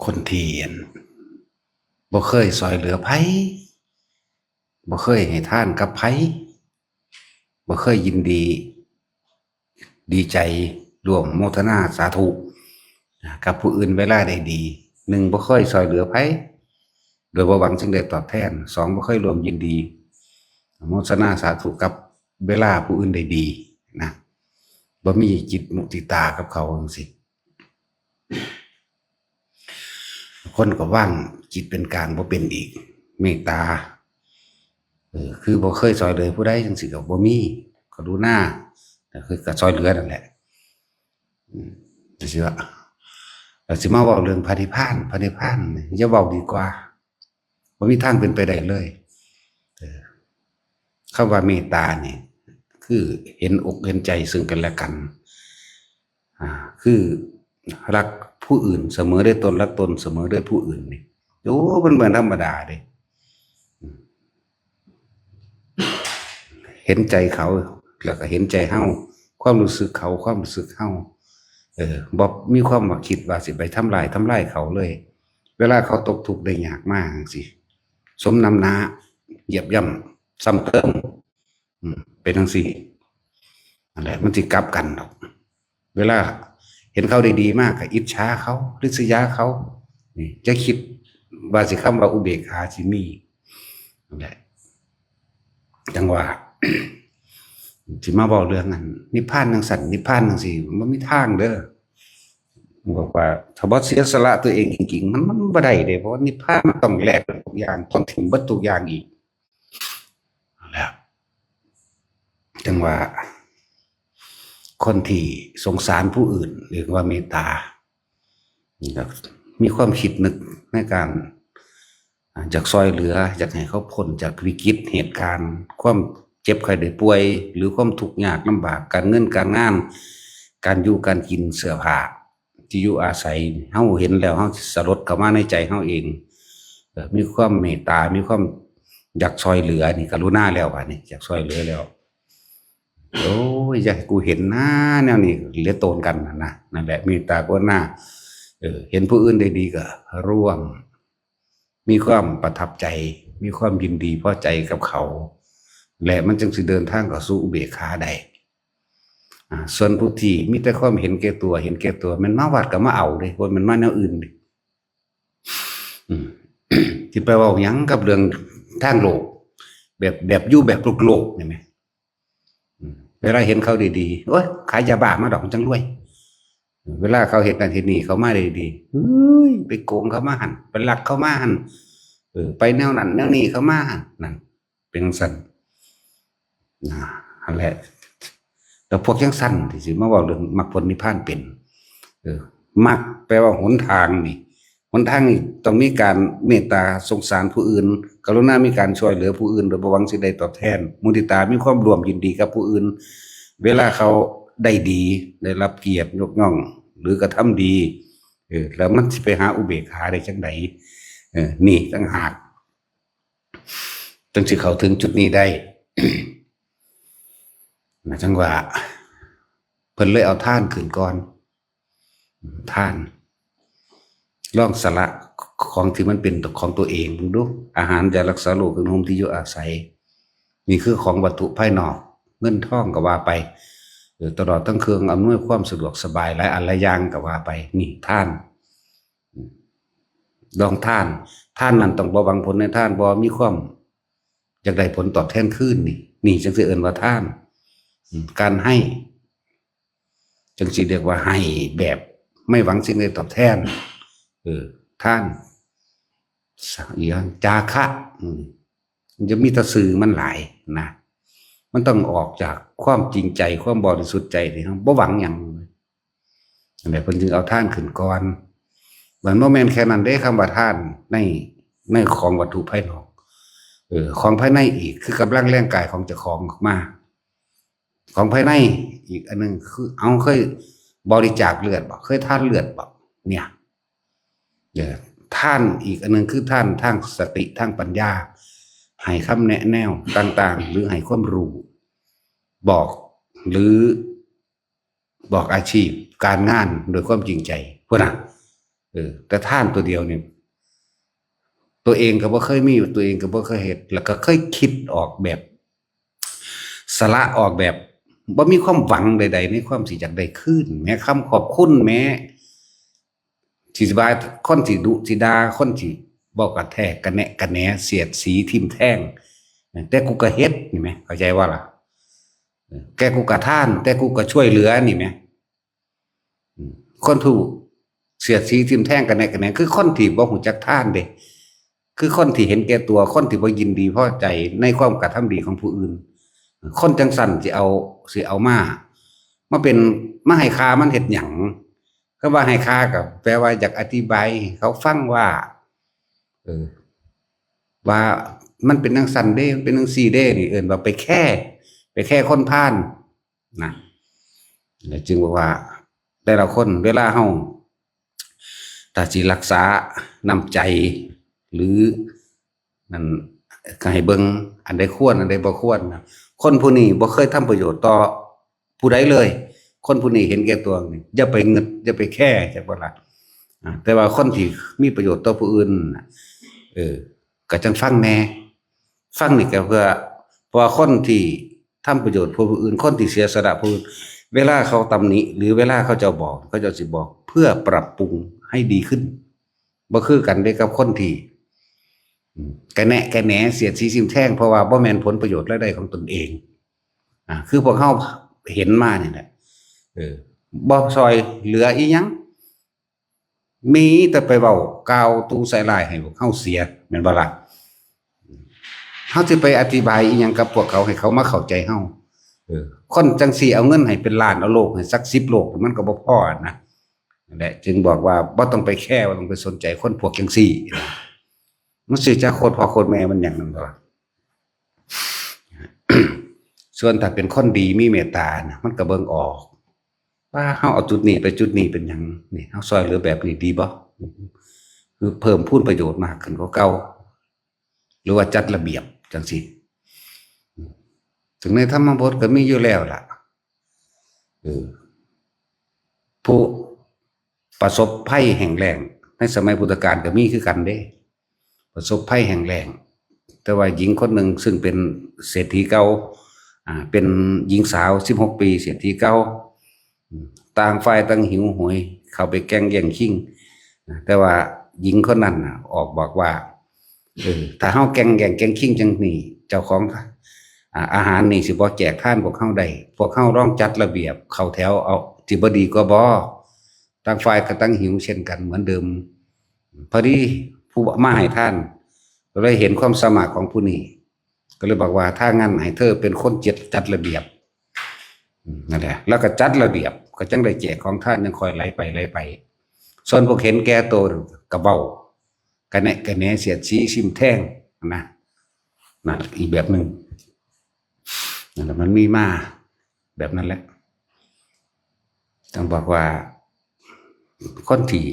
คนที่บ่เคยซอยเหลือไผบ่เคยให้ทานกับไผบ่เคยยินดีดีใจร่วมโมทนาสาธุกับผู้อื่นเวลาได้ดีหนึ่งบ่เคยซอยเหลือไผโดยบ่หวังสิ่งใดตอบแทนสองบ่เคยร่วมยินดีโมทนาสาธุกับเวลาผู้อื่นได้ดีนะบ่มีจิตมุติตากับเขาจังซี่คนก็ว่างจิตเป็นกลางบ่เป็นอีกเมตตาคือบ่เคยซอยเหลือผู้ใดจังซี่ก็บ่มีกรุณาคือก็ซอยเหลือนั่นแหละสิว่าเราสิมาเว้าเรื่องพระนิพพานพระนิพพานอย่าเว้าดีกว่าบ่มีทางเป็นไปได้เลยคำว่าเมตตาเนี่ยคือเห็นอกเห็นใจซึ่งกันและกันคือรักผู้อื่นเสมอด้วยตนรักตนเสมอด้วยผู้อื่นนี่โอ้มันเหมือนธรรมดาเลยเห็นใจเขาแล้วก็เห็นใจเฮาความรู้สึกเขาความรู้สึกเฮาบ่มีความว่าคิดว่าสิไปทำลายเขาเลยเวลาเขาตกทุกข์ได้ยากมากสิสมน้ำหน้าเหยียบย่ำซ้ำเติมเป็นจังซี่นั่นแหละมันสิกลับกันดอกเวลาเห็นเขาได้ดีมากก็อิจฉาเขาริษยาเขานี่จะคิดว่าสิคำว่าอุเบกขาสิมีนั่นแหละจังว่า สิมาบอกเรื่องนั้นนิพพานจังสั่นนิพพานจังซี่มันมีทางเด้อบอกว่าถ้าบ่เสียสละตัวเองจริงๆมันบ่ได้เด้เพราะนิพพานมันต้องแลกกับทุกอย่างต้องทิ้งเบิดทุกอย่างอีกแล้วจังว่าคนที่สงสารผู้อื่นหรือว่าเมตตามีความคิดนึกในการจากซอยเหลืออยากให้เขาพ้นจากวิกฤตเหตุการณ์ความเจ็บไข้ได้ป่วยหรือความทุกข์ยากลำบากการเงินการงานการอยู่การกินเสื้อผ้าที่อยู่อาศัยเฮาเห็นแล้วเฮาสลดเข้ามาในใจเฮาเองมีความเมตตามีความอยากซอยเหลือนี่กรุณาแล้วว่ะนี่อยากซอยเหลือแล้วโอ้ยอยากให้กูเห็นหน้าแนวนี้เหลือโตนกันนะนั่นแหละเมตตากรุณาเห็นผู้อื่นได้ดีก็ร่วมมีความประทับใจมีความยินดีพอใจกับเขาและมันจึงสิเดินทางเข้าสู่อุเบกขาได้ส่วนผู้ที่มีแต่ความเห็นแก่ตัวเห็นแก่ตัวมันมาวัดก็มาเอาเลยคนมันมาแนวอื่นดิที่ไปว่าหยังกับเรื่องทางโลกแบบอยู่แบบโลกนี่ไหมเวลาเห็นเขาดีๆโอ้ยขายยาบ้ามาดอกจังรวยเวลาเขาเห็นนั่นเห็นนี่เขามาดีๆเฮ้ยไปโกงเขามาหันไปลักเขามาหันไปแนวนั้นแนวนี้เขามาหันนั่นเป็นสันนั่นแหละแต่พวกยังสั้นที่สิมาบอกเรื่องมรรคผลนิพพานเป็นมรรคแปลว่าหนทางนี่หนทางนี่ต้องมีการเมตตาสงสารผู้อื่นกรุณามีการช่วยเหลือผู้อื่นโดยบ่หวังสิ่งใดตอบแทนมุทิตามีความร่วมยินดีกับผู้อื่นเวลาเขาได้ดีได้รับเกียรติยกย่องหรือกระทำดีแล้วมันสิไปหาอุเบกขาได้จังไดนี่ต่างหากจึงสิเข้าถึงจุดนี้ได้นะจังว่าเพิ่นเลยเอาท่านขึ้นก่อนท่านลองสละของที่มันเป็นของตัวเองดูอาหารยารักษาโรคเครื่องนุ่งห่มที่อยู่อาศัยนี่คือของวัตถุภายนอกเงินทองก็ว่าไปตลอดทั้งเครื่องอำนวยความสะดวกสบายหลายอันหลายอย่างก็ว่าไปนี่ท่านลองท่านนั้นต้องบ่หวังผลในท่านบ่มีความอยากได้ผลตอบแทนคืนนี่จังสิเอิ้นว่าท่านการให้จังสิเรียกว่าให้แบบไม่หวังสิ่งใดตอบแทนท่านอย่างจาคะมันจะมีแตะสื่อมันหลายนะมันต้องออกจากความจริงใจความบริสุทธิ์ใจที่เราบ่หวังอย่างอะไรเพิ่นจึงเอาท่านขึ้นก่อนเหมือนโมเมนต์แค่นั้นได้คำว่าท่านในของวัตถุภายนอกของภายในอีกคือกำลังแรงกายของเจ้าของออกมาของภายในอีกอันนึงคือเอาเคยบริจาคเลือดบ่เคยท่านเลือดบ่เนี่ยท่านอีกอันนึงคือท่านทางสติทางปัญญาให้คำแนะแนวต่างๆหรือให้ความรู้บอกหรือบอกอาชีพการงานโดยความจริงใจพวกนั้น แต่ท่านตัวเดียวเนี่ยตัวเองก็บ่เคยมีตัวเองก็บ่เคยเฮ็ดแล้วก็เคยคิดออกแบบสละออกแบบบ่มีความหวังใดๆในความสิอยากได้คืนแม้คำขอบคุณแม้สิว่าคนสิดุสิด่าคนสิบ่กระแทกกระแนะกระแหนเสียดสีทิ่มแทงแต่กูก็เฮ็ดนี่แหมเข้าใจว่าล่ะแกกูก็ท่านแต่กูก็ช่วยเหลือนี่แหมคนถูกเสียดสีทิ่มแทงกระแนะกระแหนคือคนที่บ่ฮู้จักท่านเด้คือคนที่เห็นแก่ตัวคนที่บ่ยินดีพอใจในความกระทำดีของผู้อื่นคนจังสั่นสิเอามาเป็นมาให้ค่ามันเฮ็ดหยังก็ว่าให้ค่าก็แปลว่าอยากอธิบายให้เขาฟังว่าว่ามันเป็นจังสั่นเด้เป็นจังซี่เด้นี่เอิ้นว่าไปแค่คนพาลนะแล้วจึงบอกว่าแต่ละคนเวลาเฮาถ้าสิรักษาน้ำใจหรือนั่นก็ให้เบิ่งอันใดควรอันใดบ่ควรนะคนผู้นี้บ่เคยทำประโยชน์ต่อผู้ใดเลยคนผู้นี้เห็นแก่ตัวนี่อย่าไปงึดอย่าไปแค่จักบ่ล่ะแต่ว่าคนที่มีประโยชน์ต่อผู้อื่นก็จังฟังแหน่ฟังนี่ก็เพื่อเพราะว่าคนที่ทำประโยชน์ผู้อื่นคนที่เสียสละผู้อื่นเวลาเขาตำหนิหรือเวลาเขาจะบอกเขาจะสิบอกเพื่อปรับปรุงให้ดีขึ้นบ่คือกันเด้กับคนที่กระแนะกระแหนเสียดสีทิ่มแทงเพราะว่าบ่แม่นผลประโยชน์รายได้ของตนเองคือพวกเฮาเห็นมานี่แหละบ่ซอยเหลืออีหยังมีแต่ไปเว้ากล่าวตูใส่ร้ายให้พวกเฮาเสียแม่นบ่ล่ะเฮาสิไปอธิบายอีหยังกับพวกเขาให้เขามาเข้าใจเฮาคนจังซี่เอาเงินให้เป็นล้านเอาโลกให้สัก10โลกมันก็บ่พอนะนั่นแหละจึงบอกว่าบ่ต้องไปแค่บ่ต้องไปสนใจคนพวกจังซี่มันสิจะโคตรพ่อโคตรแม่มันหยังนั่นบ่ส่วนถ้าเป็นคนดีมีเมตตานะมันก็เบิ่งออกว่าเฮาเอาจุดนี้ไปจุดนี้เป็นหยังนี่เฮาช่วยเหลือแบบนี้ดีบ่คือเพิ่มพูนประโยชน์มากขึ้นกว่าเก่าหรือว่าจัดระเบียบจังซี่ถึงในธรรมบทก็มีอยู่แล้วล่ะผู้ประสบภัยแห่งแล้งในสมัยพุทธกาลก็มีคือกันเด้ประสบภัยแห่งแล้งแต่ว่าหญิงคนหนึ่งซึ่งเป็นเศรษฐีเก่าเป็นหญิงสาว16ปีเศรษฐีเก่าต่างฝ่ายต่างหิวโหยเข้าไปแกล้งแย่งชิงแต่ว่าหญิงคนนั้นออกบอกว่าถ้าเฮาแกล้งแย่งแกล้งชิงจังนี้เจ้าของอาหารนี่สิบ่แจกทานพวกเฮาได้พวกเฮาต้องจัดระเบียบเข้าแถวเอาสิบ่ดีกว่าบ่ต่างฝ่ายก็ตั้งหิวเช่นกันเหมือนเดิมพอดีผู้มาให้ท่านก็เลยเห็นความสามารถของผู้นี้ก็เลยบอกว่าถ้างั้นให้เธอเป็นคนจัดระเบียบนั่นแหละแล้วก็จัดระเบียบก็จังได้แจกของท่านยังคอยไหลไปส่วนพวกเห็นแก่ตัวกระเบ้ากระแนะกระแหนเสียดสีชิมแท่งนะนั่นอีกแบบหนึ่งนั่นแหละมันมีมาแบบนั้นแหละต้องบอกว่าคนที่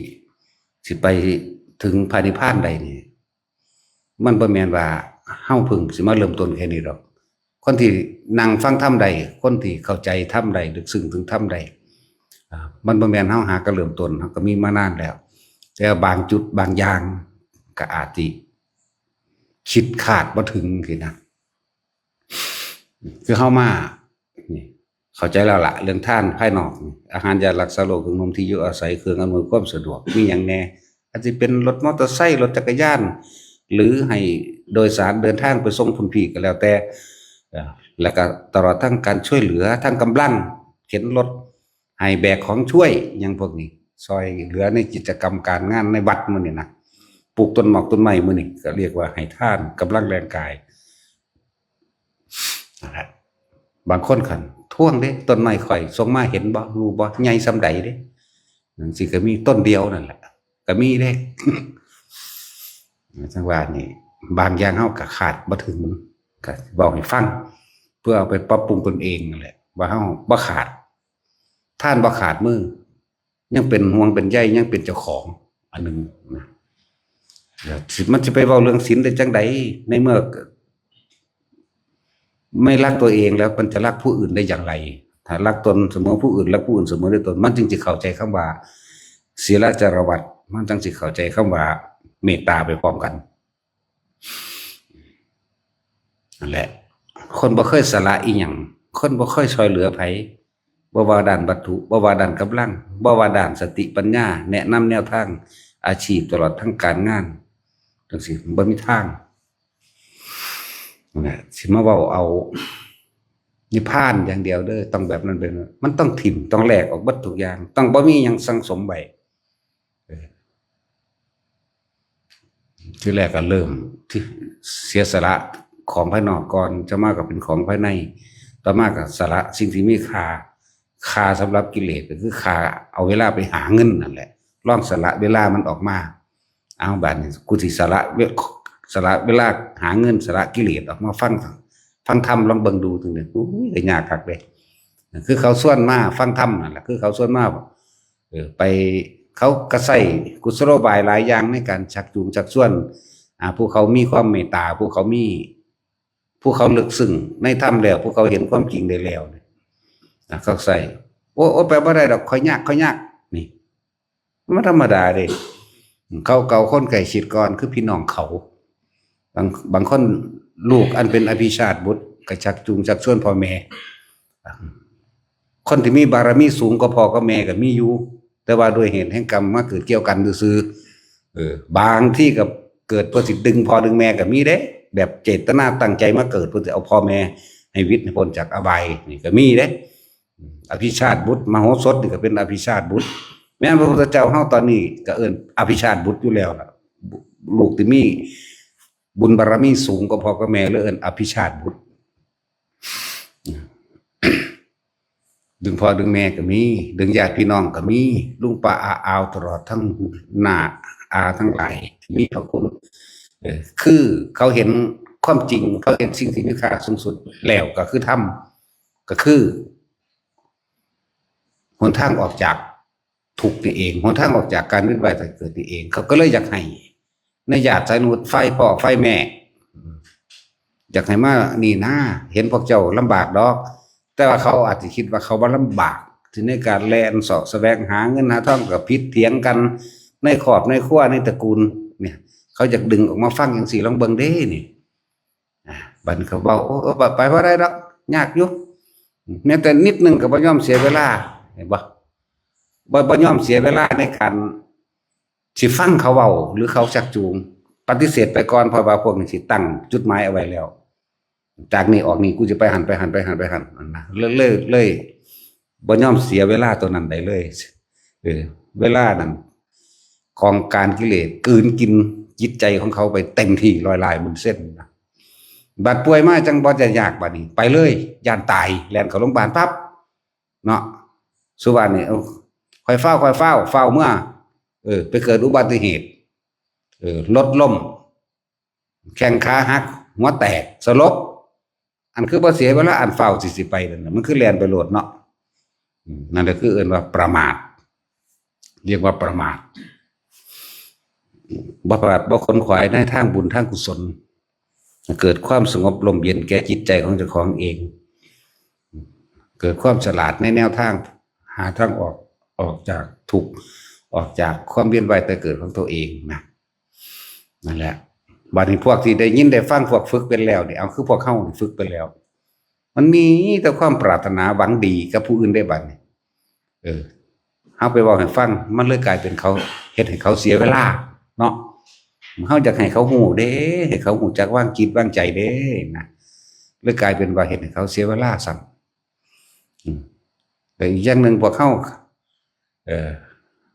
สิไปถึงพระนิพพานใดนี่มันบ่แม่นว่าเฮาเพิ่งสิมาเริ่มต้นแค่นี้หรอกคนที่นั่งฟังธรรมใดคนที่เข้าใจธรรมใดลึกซึ้งถึงธรรมใดมันบ่แม่นเฮาหาก็เริ่มต้นเฮาก็มีมานานแล้วแต่บางจุดบางอย่างก็อาจสิคิดคาดบ่ถึงสินะคือเฮามานี่เข้าใจแล้วล่ะเรื่องทานภายนอกอาหารยารักษาโรคเครื่องนุ่มที่อยู่อาศัยเครื่องอำนวยความสะดวกมีหยังแน่อาจจะเป็นรถมอเตอร์ไซค์รถจักรยานหรือให้โดยสารเดินทางไปส่งคุณพี่ก็แล้วแต่แล้วก็ตลอดทั้งการช่วยเหลือทั้งกำลังเข็นรถให้แบกของช่วยอย่างพวกนี้ซอยเหลือในกิจกรรมการงานในวัดมื้อนี้นะปลูกต้นหมอกต้นไม้มื้อนี้ก็เรียกว่าให้ทานกำลังแรงกายนะครับบางคนคันท่วงเด้ต้นไม้ข่อยส่งมาเห็นบ่รู้บ่ใหญ่ส่ำใดเด้จังซี่ก็มีต้นเดียวนั่นแหละก็มีเด้ จังว่านี่บางอย่างเฮาก็ขาดบ่ถึงก็บอกให้ฟังเพื่อเอาไปปรับปรุงตนเองนั่นแหละว่าเฮาบ่ขาดท่านบ่ขาดมือยังเป็นห่วงเป็นใยยังเป็นเจ้าของอันนึงนะมันจะไปเว้าเรื่องศีลได้จังได๋ในเมื่อไม่รักตัวเองแล้วมันจะรักผู้อื่นได้อย่างไรถ้ารักตนเสมอผู้อื่นรักผู้อื่นเสมอด้วยตนมันจึงจะเข้าใจคำว่าศีลจารวัตร มันจังสิเข้าใจคำว่าเมตตาไปพร้อมกันนั่นแหละคนบ่เคยสละอีหยังคนบ่เคยช่วยเหลือไผบ่ว่าด้านวัตถุบ่ว่าด้านกำลังบ่ว่าด้านสติปัญญาแนะนำแนวทางอาชีพตลอดทั้งการงานจังซี่บ่มีทางนั่นแหละสิมาเว้าเอานิพพานอย่างเดียวเด้อต้องแบบนั้นเป็นมันต้องถิ่มต้องแลกออกเบิดทุกอย่างต้องบ่มีหยังสังสมไว้ที่แรกก็เริ่มที่เสียสละของภายนอกก่อนจะมากกว่าเป็นของภายในต่อมาก็สละสิ่งที่มีค่าสำหรับกิเลสก็คือค่าเอาเวลาไปหาเงินนั่นแหละลองสละเวลามันออกมาเอาบัดนี้กูสิสละเวลาหาเงินสละกิเลสออกมาฟังธรรมลองเบิ่งดูตรงนี้อุ้ยก็ยากคักเลยคือเขาส่วนมาฟังธรรมนั่นแหละคือเขาส่วนมาไปเขาก็ใส่กุศโลบายหลายอย่างในการชักจูงชักชวนผู้เขามีความเมตตาผู้เขาลึกซึ้งในธรรมแล้วผู้เขาเห็นความจริงได้แล้วเขาใส่โอ้แปลว่าได้ดอกค่อยยากนี่มันธรรมดาเด้เขาเก่าคนไก่ชิดก่อนคือพี่น้องเขาบางคนลูกอันเป็นอภิชาติบุตรก็ชักจูงชักชวนพ่อแม่คนที่มีบารมีสูงก็พ่อก็แม่ก็มีอยู่แต่ว่าด้วยเหตุแห่งกรรมมาเกิดเกี่ยวกันซื่อบางที่กับเกิดเพื่อสิดึงพ่อดึงแม่ก็มีเด้แบบเจตนาตั้งใจมาเกิดเพื่อจะเอาพ่อแม่ให้วิทย์ให้พ้นจากอบายนี่ก็มีเด้อภิชาติบุตรมโหสถนี่ก็เป็นอภิชาติบุตรแม้พระพุทธเจ้าเฮาตอนนี้ก็เอิ้นอภิชาติบุตรอยู่แล้วล่ะลูกที่มีบุญบารมีสูงก็พ่อก็แม่เลยเอิ้นอภิชาติบุตรดึงพ่อดึงแม่ก็มีดึงญาติพี่น้องก็มีลุงป้าอาอาวตลอดทั้งหน้าอาทั้งหลายมีพระคุณคือเขาเห็นความจริงเขาเห็นสิ่งที่มีค่าสูงสุดแล้วก็คือธรรมก็คือหนทางออกจากทุกข์นี่เองหนทางออกจากการเวียนว่ายตายเกิดนี่เองเขาก็เลยอยากให้ในญาติสายนุษย์ไฟพ่อไฟแม่อยากให้มานี่นะเห็นพวกเจ้าลำบากดอกแต่ว่าเขาอาจจะคิดว่าเขาบ่ลำบากที่ในการแล่นเสาะแสวงหาเงินหาทองกับพิษเถียงกันในครอบในครัวในตระกูลเนี่ยเขาอยากดึงออกมาฟังอย่างสี่ลองเบิ่งเด้นี่บัดเขาเว้าโอ้ไปบ่ได้ดอกยากอยู่แม้แต่นิดนึงก็บ่ยอมเสียเวลาเห็นบ่ยอมเสียเวลาในการสิฟังเขาเว้าหรือเขาชักจูงปฏิเสธไปก่อนเพราะว่าพวกนี้สิตั้งจุดหมายเอาไว้แล้วจากนี้ออกนี่กูจะไปหันนะเลยบ่ยอมเสียเวลาตัวนั้นได้เลยเวลานั้นของการกิเลสกลืนกินจิตใจของเขาไปเต็มที่ลอยลายบนเส้นนะบาดป่วยมาจังบ่จะยากบัดนี้ไปเลยย่านตายแล่นเข้าโรงพยาบาลปั๊บเนาะสุวรรณนี่ค่อยเฝ้าเมื่อไปเกิดอุบัติเหตุรถล้มแข้งขาหักหัวแตกสลบอันคือบ่เสียเวลาอันเฝ้าสิไปนั่นน่ะมันคือแล่นไปโลดเนาะนั่นแหละคือเอิ้นว่าประมาทเรียกว่าประมาทบ่ประมาทบ่ขนขวายในทางบุญทางกุศลเกิดความสงบลมเย็นแก่จิตใจของเจ้าของเองเกิดความฉลาดในแนวทางหาทางออกจากทุกข์ออกจากความเวียนว่ายตายเกิดของตัวเองนะนั่นแหละบัดนี้พวกที่ได้ยินได้ฟังพวกฝึกเป็นแล้วนี่เอาคือพวกเข้าฝึกไปแล้วมันมีแต่ความปรารถนาหวังดีกับผู้อื่นได้บัดนี้เฮาไปบอกให้ฟังมันเลยกลายเป็นเขาเฮ็ดให้เขาเสียเวลาเนาะเฮาอยากให้เขาฮู้เด้ให้เขาฮู้จักวางจิตวางใจเด้นะเลยกลายเป็นว่าเฮ็ดให้เขาเสียเวลาซ้ำแต่อีกอย่างนึงพวกเขา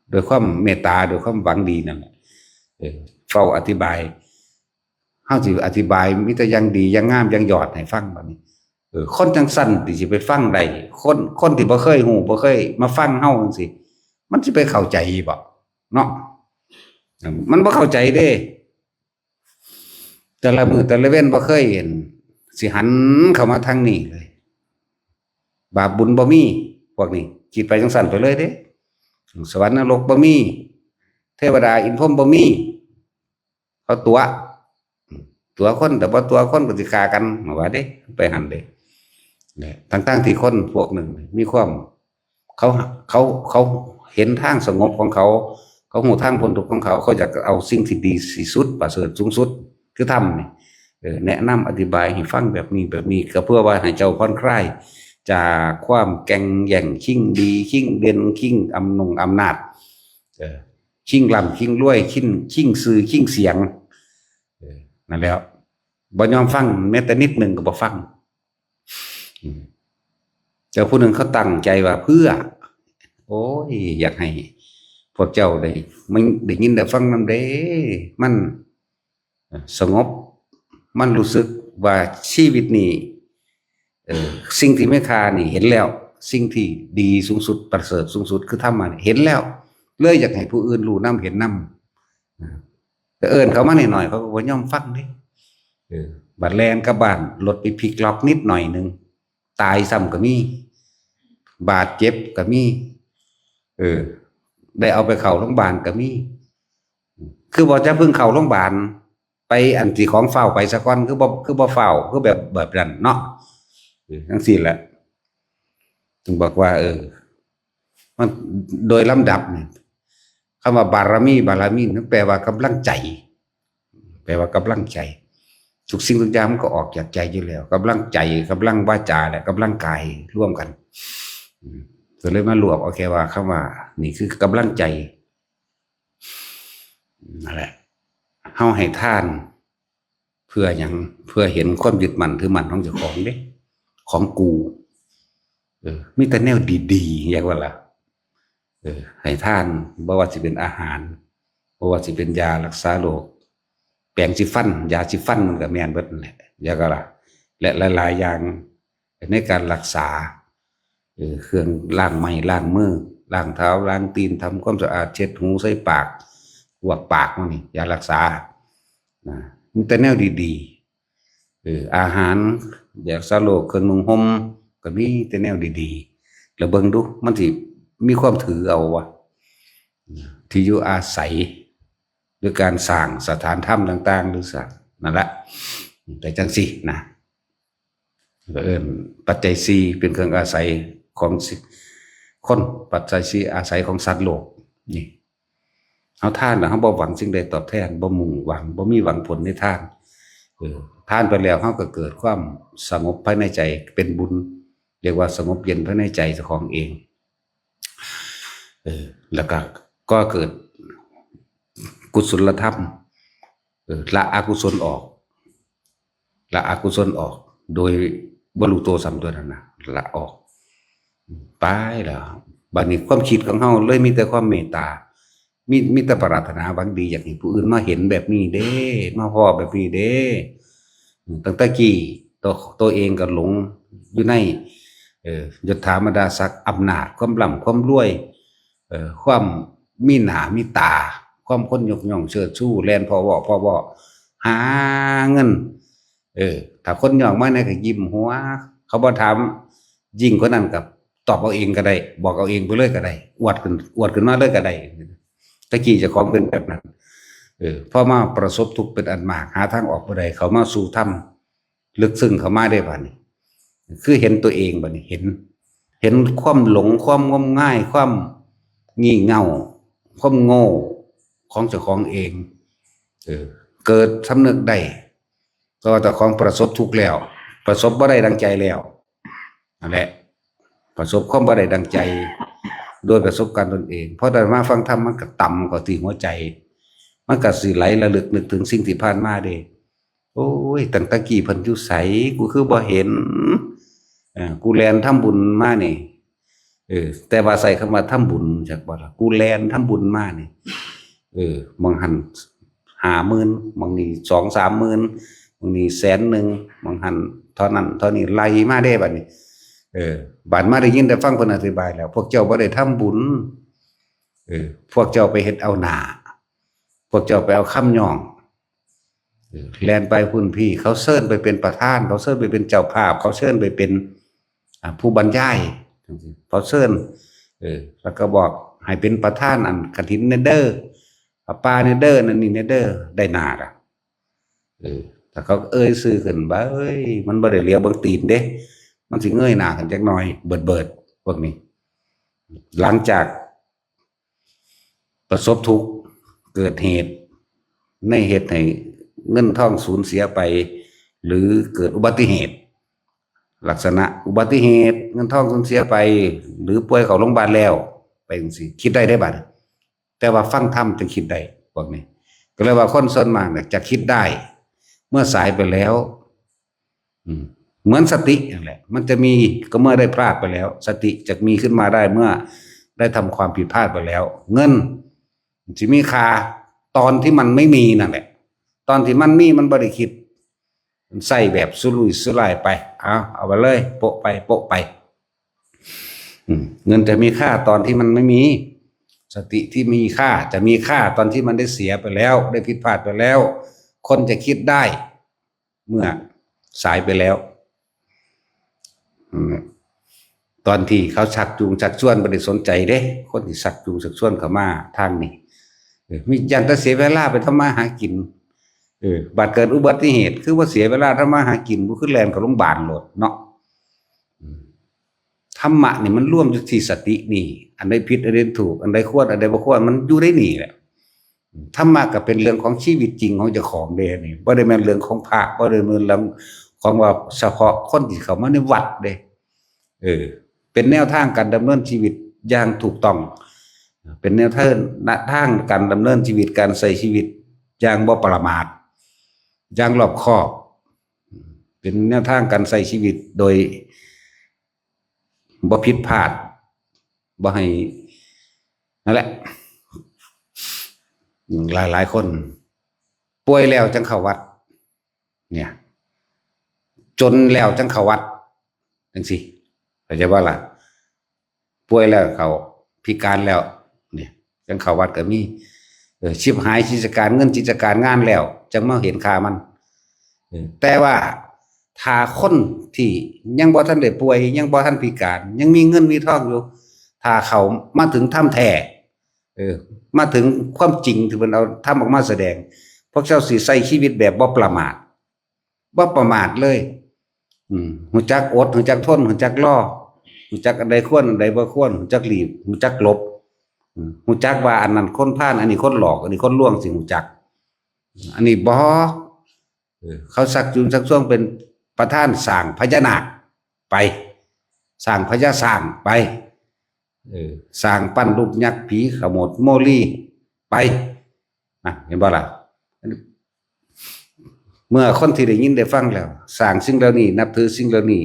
โดยความเมตตาโดยความหวังดีนั่นแหละเฝ้าอธิบายเฮาสิอธิบายมีแต่อย่างดีอย่างงามอย่างยอดให้ฟังบัดนี้คนจังซั่นที่สิไปฟังได้คนที่บ่เคยฮู้บ่เคยมาฟังเฮาจังซี่มันสิไปเข้าใจบ่เนาะมันบ่เข้าใจเด้แต่ละมื้อแต่ละเว้นบ่เคยเห็นสิหันเข้ามาทางนี้เลยบาปบุญบ่มีพวกนี้คิดไปจังซั่นไปเลยเด้สวรรค์นรกบ่มีเทวดาอินพรหมบ่มีเขาตัวคนแต่ว่าตัวคนก็สิฆ่ากันว่าเด้ไปหันเด้ทั้งที่คนพวกหนึ่งมีความเขาเห็นทางสงบของเขา เขาหูทางพ้นทุกข์ของเขาเขาอยากเอาสิ่งที่ดีที่สุดประเสริฐสูงสุดคือทำนี่แนะนำอธิบายให้ฟังแบบนี้ก็เพื่อว่าให้เจ้าผ่อนคลายจากความแก่งแย่งชิงดีชิงเด่นชิงอำนาจชิงลำชิงรวยชิงสื่อชิงเสียงนั่นแล้วบ่ยอมฟังแม้แต่นิดหนึ่งก็บ่ฟังเจ้าผู้หนึ่งเขาตั้งใจว่าเพื่อโอ้ยอยากให้พวกเจ้าได้ยินได้ฟังนำเด้มันสงบมันรู้สึกว่าชีวิตนี้สิ่งที่ไม่คานี่เห็นแล้วสิ่งที่ดีสูงสุดประเสริฐสูงสุดคือทำมาเห็นแล้วเลยอยากให้ผู้อื่นรู้นำเห็นนำแต่เขามาหน่อยเขาก็บ่ยอมฟังเด้บัดแลนกับบ้านรถไปพลิกล็อกนิดหน่อยนึงตายซ้ำก็มีบาดเจ็บก็มีได้เอาไปเข้าโรงพยาบาลก็มีคือบ่จะเพิ่งเข้าโรงพยาบาลไปอันที่ของเฝ้าไปซะก่อนคือบ่เฝ้าคือแบบนั้นเนาะจังซี่แหละถึงบอกว่ามันโดยลำดับนี่คำว่าบารมีนั่นแปลว่ากำลังใจทุกสิ่งทุกอย่างมันก็ออกจากใจอยู่แล้วกำลังใจกำลังวาจาและกำลังกายร่วมกันก็เลยมารวมโอเคว่าคำว่านี่คือกำลังใจนั่นแหละเฮาให้ทานเพื่ออย่างเพื่อเห็นความยึดมั่นถือมั่นของเจ้าของเด้ของกูมีแต่แนวดีๆอย่างว่าล่ะให้ทานบ่ว่าสิเป็นอาหารบ่ว่าสิเป็นยารักษาโรคแปรงสีฟันยาสีฟันมันก็แม่นเบิดนั่นแหละอย่างว่าล่ะและหลายๆอย่างในการรักษาเครื่องล้างไม้ล้างมือล้างเท้าล้างตีนทำความสะอาดเช็ดหูใส่ปากพวกปากมันนี่ยารักษานะมีแต่แนวดีๆอาหารยารักษาโรคเครื่องนุ่งห่มก็มีแต่แนวดีๆแล้วเบิ่งดูมันสิมีความถือเอาวะที่อยู่อาศัยด้วยการสร้างสถานธรรมต่างๆหรือสักนั่นแหละแต่จังสินะปัจจัย4เป็นเครื่องอาศัยของคนปัจจัย4อาศัยของสัตว์โลกนี่เอาทานแล้วเฮาบ่หวังสิ่งใดตอบแทนบ่มุ่งหวังบ่มีหวังผลในทานทานไปแล้วเฮาก็เกิดความสงบภายในใจเป็นบุญเรียกว่าสงบเย็นภายในใจเจ้าของเองแล้วก็เกิดกุศลธรรมละอกุศลออกโดยบ่รู้ตัวซ้ำตัวนั้นนะละออกไปแล้วบัดนี้ความคิดของเฮาเลยมีแต่ความเมตตามีแต่ปรารถนาหวังดีอยากให้ผู้อื่นมาเห็นแบบนี้เด้มาพอแบบนี้เด้ตั้งแต่กี้ตัวเองก็หลงอยู่ในยศถาบรรดาศักดิ์อำนาจความร่ำความรวยความมีหน้ามีตาความคนยกย่องเชิดชูแลนพอบ่หาเงินถ้าคนย่องมาเนี่ยก็ยิ้มหัวเขาบ่ถามยิ่งกว่านั้นกับตอบเอาเองก็ได้บอกเอาเองไปเลยก็ได้อวดขึ้นมาเลยก็ได้ตะกี้เจ้าของเป็นแบบนั้นพอมาประสบทุกข์เป็นอันมากหาทางออกบ่ได้เขามาสู่ธรรมลึกซึ้งเข้ามาได้บัดนี้คือเห็นตัวเองบัดนี้เห็นความหลงความงมง่ายความงี่เง่าความโง่ของเจ้าของเองเกิดสำนึกได้ก็เจ้าของประสบทุกข์แล้วประสบบ่ได้ดังใจแล้วนั่นแหละประสบความบ่ได้ดังใจโดยประสบการณ์ตนเองเพราะได้มาฟังธรรมมันก็ต่ำกว่าที่หัวใจมันก็สิไหลระลึกนึกถึงสิ่งที่ผ่านมาเด้โอ้ยตั้งแต่กี้เพิ่นอยู่ไสกูคือบ่เห็นกูแลนทำบุญมานี่แต่ว่าใส่คำว่าทำบุญจักบ่ล่ะกูแลนทำบุญมานี่บางหัน50,000บางนี่ 2-3 หมื่นบางนี่100,000บางหันเท่านั้นเท่านี้ไล่มาได้บัดนี้บัดมาได้ยินได้ฟังเพิ่นอธิบายแล้วพวกเจ้าบ่ได้ทำบุญพวกเจ้าไปเฮ็ดเอาหน้าพวกเจ้าไปเอาคำย่องแล่นไปพุ่นพี่เขาเชิญไปเป็นประธานเขาเชิญไปเป็นเจ้าภาพเขาเชิญไปเป็นผู้บรรยายเขาเชิญแล้วก็บอกให้เป็นประธานอันกฐินเนเด้อป้าเนเด้อนั่นนี่เนเด้อได้หน้าล่ะถ้าเขาซื้อขึ้นว่าเอ้ยมันบ่ได้เหลียวเบิ่งตีนเด้มันสิเงยหน้ากันจักหน่อยเบิดพวกนี้หลังจาก ประสบทุกข์เกิดเหตุในเหตุให้เงินทองสูญเสียไปหรือเกิดอุบัติเหตุลักษณะอุบัติเหตุเงินทองสูญเสียไปหรือป่วยเข้าโรงพยาบาลแล้วไปจังซี่คิดได้บัดแต่ว่าฟังธรรมจะคิดได้พวกนี้ก็เลยว่าคนส่วนมากเนี่ยจะคิดได้เมื่อสายไปแล้วเหมือนสตินั่นแหละมันจะมีก็เมื่อได้พลาดไปแล้วสติจะมีขึ้นมาได้เมื่อได้ทำความผิดพลาดไปแล้วเงินจะมีค่าตอนที่มันไม่มีนั่นแหละตอนที่มันมีมันบริคิดใส่แบบสุรุ่ยสุร่ายไปเอาไปเลยโปะไปโปะไปเงินจะมีค่าตอนที่มันไม่มีสติที่มีค่าจะมีค่าตอนที่มันได้เสียไปแล้วได้ผิดพลาดไปแล้วคนจะคิดได้เมื่อสายไปแล้วตอนที่เขาชักจูงชักชวนไม่ได้สนใจเด้คนที่ชักจูงชักชวนเขามาทางนี้มียันแต่เสียเวลาไปทำมาหากินบัดเกิดอุบัติเหตุคือว่าเสียเวลาทำมาหากินบุคือแลนกับโรงพยาบาลโหลดเนาะธรรมะนี่มันร่วมอยู่ที่สตินี่อันใดผิดอันใดถูกอันใดควรอันใดบ่ควรมันอยู่ได้นี่แหละธรรมะก็เป็นเรื่องของชีวิตจริงของเจ้าของเด้นี่บ่ได้แม่นเรื่องของพระบ่ได้แม่นเรื่องของว่าเฉพาะคนที่เข้ามาในวัดเด้เป็นแนวทางการดำเนินชีวิตอย่างถูกต้องเป็นแนวทางการดำเนินชีวิตการใช้ชีวิตอย่างบ่ประมาทอย่างรอบคอบเป็นแนวทางการใช้ชีวิตโดยบ่ผิดพลาดบ่ให้นั่นแหละหลายคนป่วยแล้วจังเข้าวัดเนี่ยจนแล้วจังเข้าวัดจังสิเข้าใจว่าล่ะป่วยแล้วเขาพิการแล้วเนี่ยจังเข้าวัดก็มีชิบหายกิจการเงินกิจการงานแล้วจังมาเห็นค่ามันแต่ว่าถ้าคนที่ยังบ่ทันได้ป่วยยังบ่ทันพิการยังมีเงินมีทองอยู่ถ้าเขามาถึงถ้ำแท้มาถึงความจริงที่เพิ่นเอาทำออกมาแสดงพวกเจ้าสิใช้ชีวิตแบบบ่ประมาทเลยหูจักอดหูจักทนหูจักรอหูจักอันใดควรอันใดบ่ควรหูจักหลีกหูจักหลบหูจักว่าอันนั้นคนพาลอันนี้คนหลอกอันนี้คนลวงสิหูจักอันนี้บ่เขาสักจูงสักช่วงเป็นประธานสร้างพญานาคไปสร้างพญาสร้างไปสร้างปั้นรูปยักษ์ผีขโมดโมลี่ไปเห็นบ่ล่ะเมื่อคนที่ได้ยินได้ฟังแล้วสร้างสิ่งเหล่านี้นับถือสิ่งเหล่านี้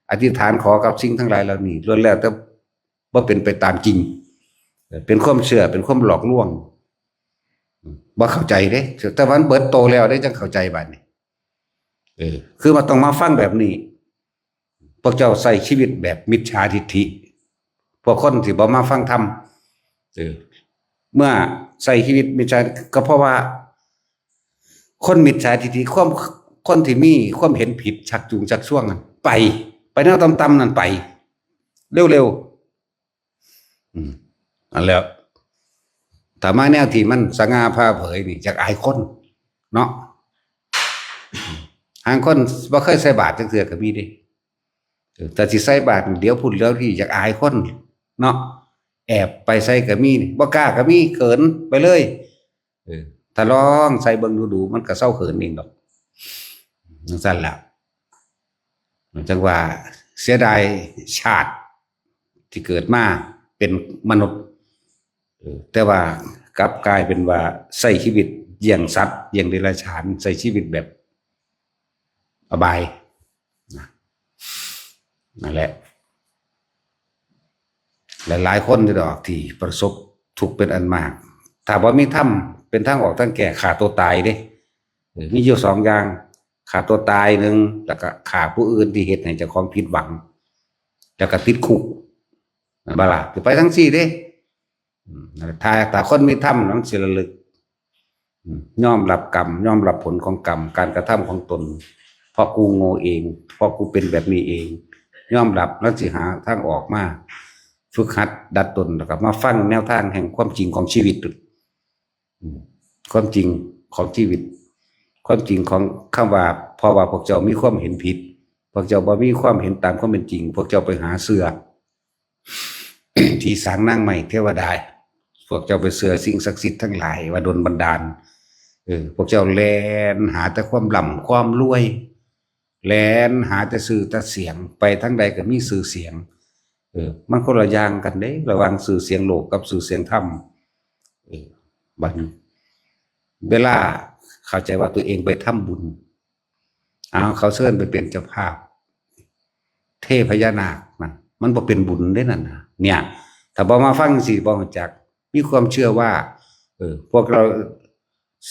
อธิษฐานขอกับสิ่งทั้งหลายเหล่านี้ล้วนแล้วแต่บ่เป็นไปตามจริงเป็นความเชื่อเป็นความหลอกลวงบ่เข้าใจเด้แต่วันเบิดโตแล้วได้จังเข้าใจบัดนี้คือมาต้องมาฟังแบบนี้พวกเจ้าใส่ชีวิตแบบมิจฉาทิฏฐิพวกคนที่บ่มาฟังธรรมเมื่อใส่ชีวิตมิจฉาก็เพราะว่าคนมิจฉาทิฏฐิคนที่มีความเห็นผิดชักจูงชักชวนไปแนวต่ำๆนั่นไปเร็วๆอันแล้วถ้ามาแนวที่มันสง่าผ่าเผยนี่จักอายคนเนาะหางคนบ่เคยใส่บาตรจักเทื่อก็มีเด้แต่สิใส่บาตรเดี๋ยวพูดแล้วที่จักอายคนเนาะแอบไปใส่ก็มีบ่กล้าก็มีเขินไปเลยถ้าลองใส่เบิ่งดูมันก็เศร้าเขินเองดอกจังซั่นล่ะจังว่าเสียดายชาติที่เกิดมาเป็นมนุษย์แต่ว่ากลับกลายเป็นว่าใช้ชีวิตเยี่ยงสัตว์เยี่ยงเดรัจฉานใช้ชีวิตแบบอบายนั่นแหละหลายๆคนที่ดอกที่ประสบทุกข์เป็นอันมากถ้าว่ามีธรรมเป็นทางออกทางแก่ฆ่าตัวตายเด้มีอยู่สองอย่างฆ่าตัวตายหนึ่งแล้วก็ฆ่าผู้อื่นที่เหตุให้เจ้าของผิดหวังแล้วก็ติดคุกบ่ล่ะจะไปทั้งสี่เด้ถ้าคนมีธรรมนั้นสิระลึกยอมรับกรรมยอมรับผลของกรรมการกระทำของตนเพราะกูโง่เองเพราะกูเป็นแบบนี้เองยอมรับแล้วสิหาทางออกมาฝึกหัดดัดตนแล้วก็มาฟังแนวทางแห่งความจริงของชีวิตความจริงของชีวิตความจริงของคำว่าเพราะว่าพวกเจ้ามีความเห็นผิดพวกเจ้าบ่มีความเห็นตามความเป็นจริงพวกเจ้าไปหาเสื้อ ที่สร้างนั่งใหม่เทวดา พวกเจ้าไปเสือสิ่งศักดิ์สิทธิ์ทั้งหลายว่าดลบันดาลพวกเจ้าแลนหาแต่ความร่ำความรวยแลนหาแต่สื่อแต่เสียงไปทั้งใดก็มีสื่อเสียงมันคนละอย่างกันเด้ระหว่างสื่อเสียงโลกกับสื่อเสียงธรรมบัดเวลาเข้าใจว่าตัวเองไปทำบุญเขาเชิญไปเป็นเจ้าภาพเทพญานาคมันบ่เป็นบุญได้นั่นนะเนี่ยถ้าบ่มาฟังสิบ่รู้จักมีความเชื่อว่าพวกเรา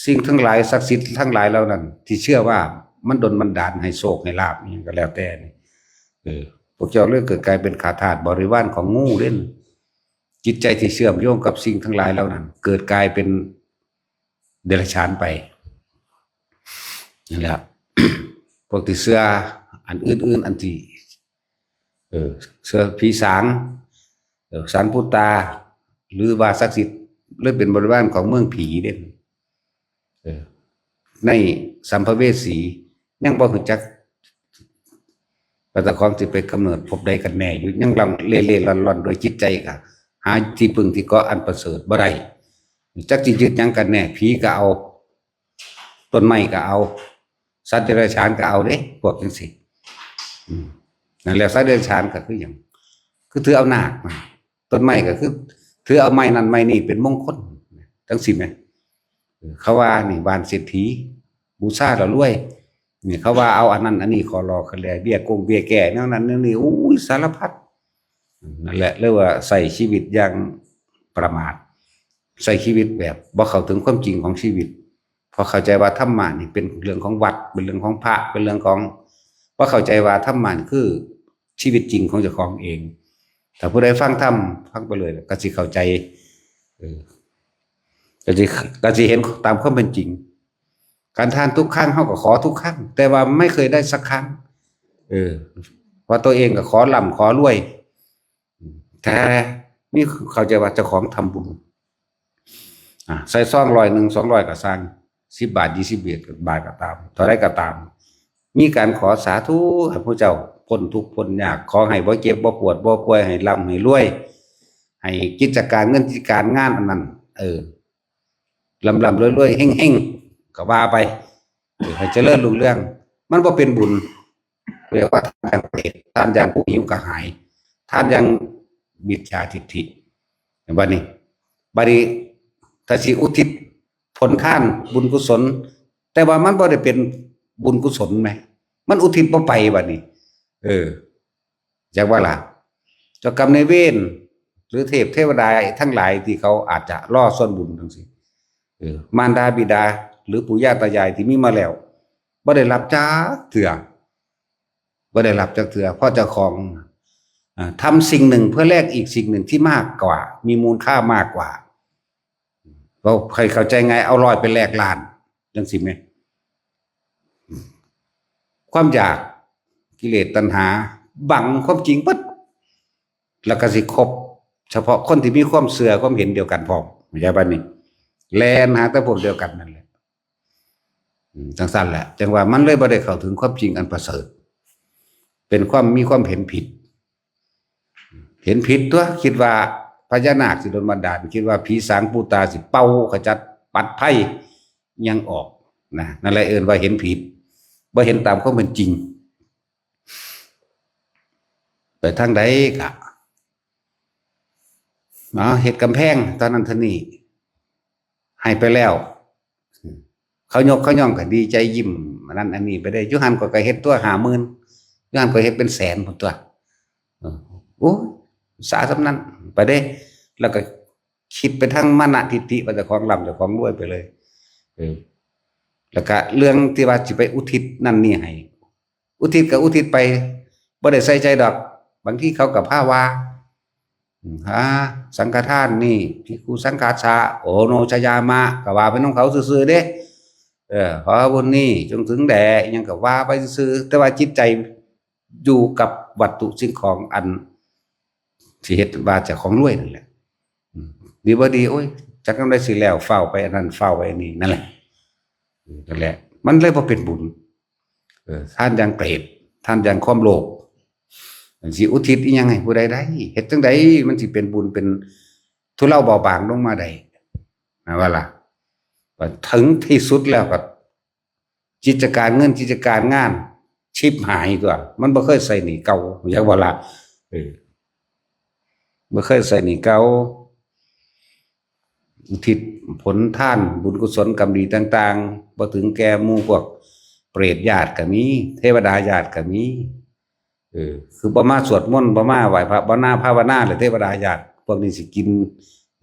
สิ่งทั้งหลายศักดิ์สิทธิ์ทั้งหลายเหล่านั้นที่เชื่อว่ามันดลบันดาลให้โชคให้ลาภนี่ก็แล้วแต่นี่พวกเจ้าเรื่องเกิดกลายเป็นขาทาสบริวารของงูเล่นจิตใจที่เชื่อมโยงกับสิ่งทั้งหลายเหล่านั้นเกิดกลายเป็นเดรัจฉานไปนั่นแหละพวกที่เชื่ออันอื่นๆอันที่เชื่อผีสางสารพุตาหรือว่าศักดิ์สิทธิ์หรือเป็นบริวารของเมืองผีเด่นในสัมภเวสียังบ่รู้จักว่าเจ้าของสิไปกำเนิดพบใดกันแน่อยู่ยังลำเล่ๆร่อนๆโดยจิตใจก็หาที่พึ่งที่เกาะอันประเสริฐบ่ได้จักสิยึดหยังกันแน่ผีก็เอาต้นไม้ก็เอาสัตว์เดรัจฉานก็เอาเด้พวกจังซี่นั่นแหละสัตว์เดรัจฉานก็คือหยังคือถือเอานาคมาต้นไม้ก็คือถือเอาไม้นั้นไม้นี้เป็นมงคลจังซี่แม่เขาว่านี่บ้านเศรษฐีบูชาแล้วรวยนี่เขาว่าเอาอันนั้นอันนี้ขอรอคะแลเบี้ยกงเบี้ยแก่นั่นนั่นนี่อุ้ยสารพัดนั่นแหละเรียกว่าใส่ชีวิตอย่างประมาทใส่ชีวิตแบบบ่เข้าถึงความจริงของชีวิตพอเข้าใจว่าธรรมะนี่เป็นเรื่องของวัดเป็นเรื่องของพระเป็นเรื่องของพอเข้าใจว่าธรรมะนี่คือชีวิตจริงของเจ้าของเองถ้าผู้ใดฟังธรรมฟังไปเลยก็สิเข้าใจก็สิเห็นตามความเป็นจริงการทานทุกครั้งเขาก็ขอทุกครั้งแต่ว่าไม่เคยได้สักครั้งเพราะตัวเองก็ขอร่ำขอรวยแต่นี่เข้าใจว่าเจ้าของทำบุญใส่ซอง100 200ก็สร้าง10 บาท20 บาทก็ตามเท่าไรก็ตามมีการขอสาธุให้พระเจ้าพ้นทุกข์พ้นยากขอให้บ่เจ็บบ่ปวดบ่ป่วยให้ร่ำให้รวยให้กิจการเงินกิจการงานอันนั้นลำรวยๆเฮงๆก็ว่าไปให้เจริญรุ่งเรืองมันบ่เป็นบุญเรียกว่าทานอย่างเปรตทานอย่างผู้หิวกระหายทานอย่างมิจฉาทิฏฐิบัดนี้ถ้าสิอุทิศผลทานบุญกุศลแต่ว่ามันบ่ได้เป็นบุญกุศลไหมมันอุทิศบ่ไปบัดนี้จากว่าล่ะเจ้ากรรมนายเวรหรือเทวดาทั้งหลายที่เขาอาจจะล่อส่วนบุญจังซี่มารดาบิดาหรือปู่ย่าตายายที่มีมาแล้วบ่ได้รับจักเทื่อบ่ได้รับจักเทื่อเพราะเจ้าของทำสิ่งหนึ่งเพื่อแลกอีกสิ่งหนึ่งที่มากกว่ามีมูลค่ามากกว่าเราใครเข้าใจไงเอา100ไปแลกล้านจังสิแม่ความอยากกิเลสตัณหาบังความจริงปั๊บแล้วก็สิครบเฉพาะคนที่มีความเชื่อความเห็นเดียวกันพร้อมเข้าใจป่ะนี่แลนหาแต่พวกเดียวกันนั่นแหละจังสั้นแหละจังว่ามันเลยบ่ได้เข้าถึงความจริงอันประเสริฐเป็นความมีความเห็นผิดตัวคิดว่าพญานาคสิโดนบันดาลคิดว่าผีสางปูตาสิเป่าขจัดปัดไพ่ยังออกนั่นแหละเอิ้นว่าเห็นผิดบ่เห็นตามความเป็นจริงไปทางใดกะเฮ็ดกำแพงตอนนั้นท่านี้ให้ไปแล้วเขายกเขาย่องก็ดีใจยิ้มอันนั้นอันนี้ไปได้ยุหันก็เฮ็ดตัว50,000ยุหันก็เฮ็ดเป็นแสนพุ่นตัวโอ้สาสำนั้นไปได้แล้วก็คิดไปทั้งมานะทิฏฐิว่าเจ้าของร่ำเจ้าของรวยไปเลยแล้วก็เรื่องที่ว่าสิไปอุทิศนั่นนี่ให้อุทิศก็อุทิศไปบ่ได้ใส่ใจดอกบางทีเขาก็พาว่าสังฆทานนี่ภิกขุสังฆาสะโอโนชยามะก็ว่าไปน้องเขาซื่อๆเด้ขอบุญนี้จงถึงแด่ยังก็ว่าไปซื่อแต่ว่าจิตใจอยู่กับวัตถุสิ่งของอันที่เฮ็ดว่าเจ้าของรวยนั่นแหละดีบ่ดีโอ้ยจักนำได้สิแล้วเฝ้าไปอันนั้นเฝ้าไปนี่นั่นแหละมันเลยบ่เป็นบุญท่านอย่างเปรตท่านอย่างความโลภสิอุทิศอีหยังให้ผู้ใดได้เฮ็ดจังไดมันสิเป็นบุญเป็น ทุเลาเบาบางลงมาได้นะว่าล่ะถึงที่สุดแล้วก็กิจการเงินกิจการงานชิบหายตัวมันบ่เคยใส่หนี้เก่าอยากว่าล่ะบ่เคยใส่หนี้เก่าอุทิศผลทานบุญกุศลกรรมดีต่างๆบ่ถึงแก่หมู่พวกเปรตญาติก็มีเทวดาญาติก็มีคือบ่มาสวดมนต์บ่มาไหว้พระบ่นาภาวนาเลยเทวดาญาติพวกนี้สิกิน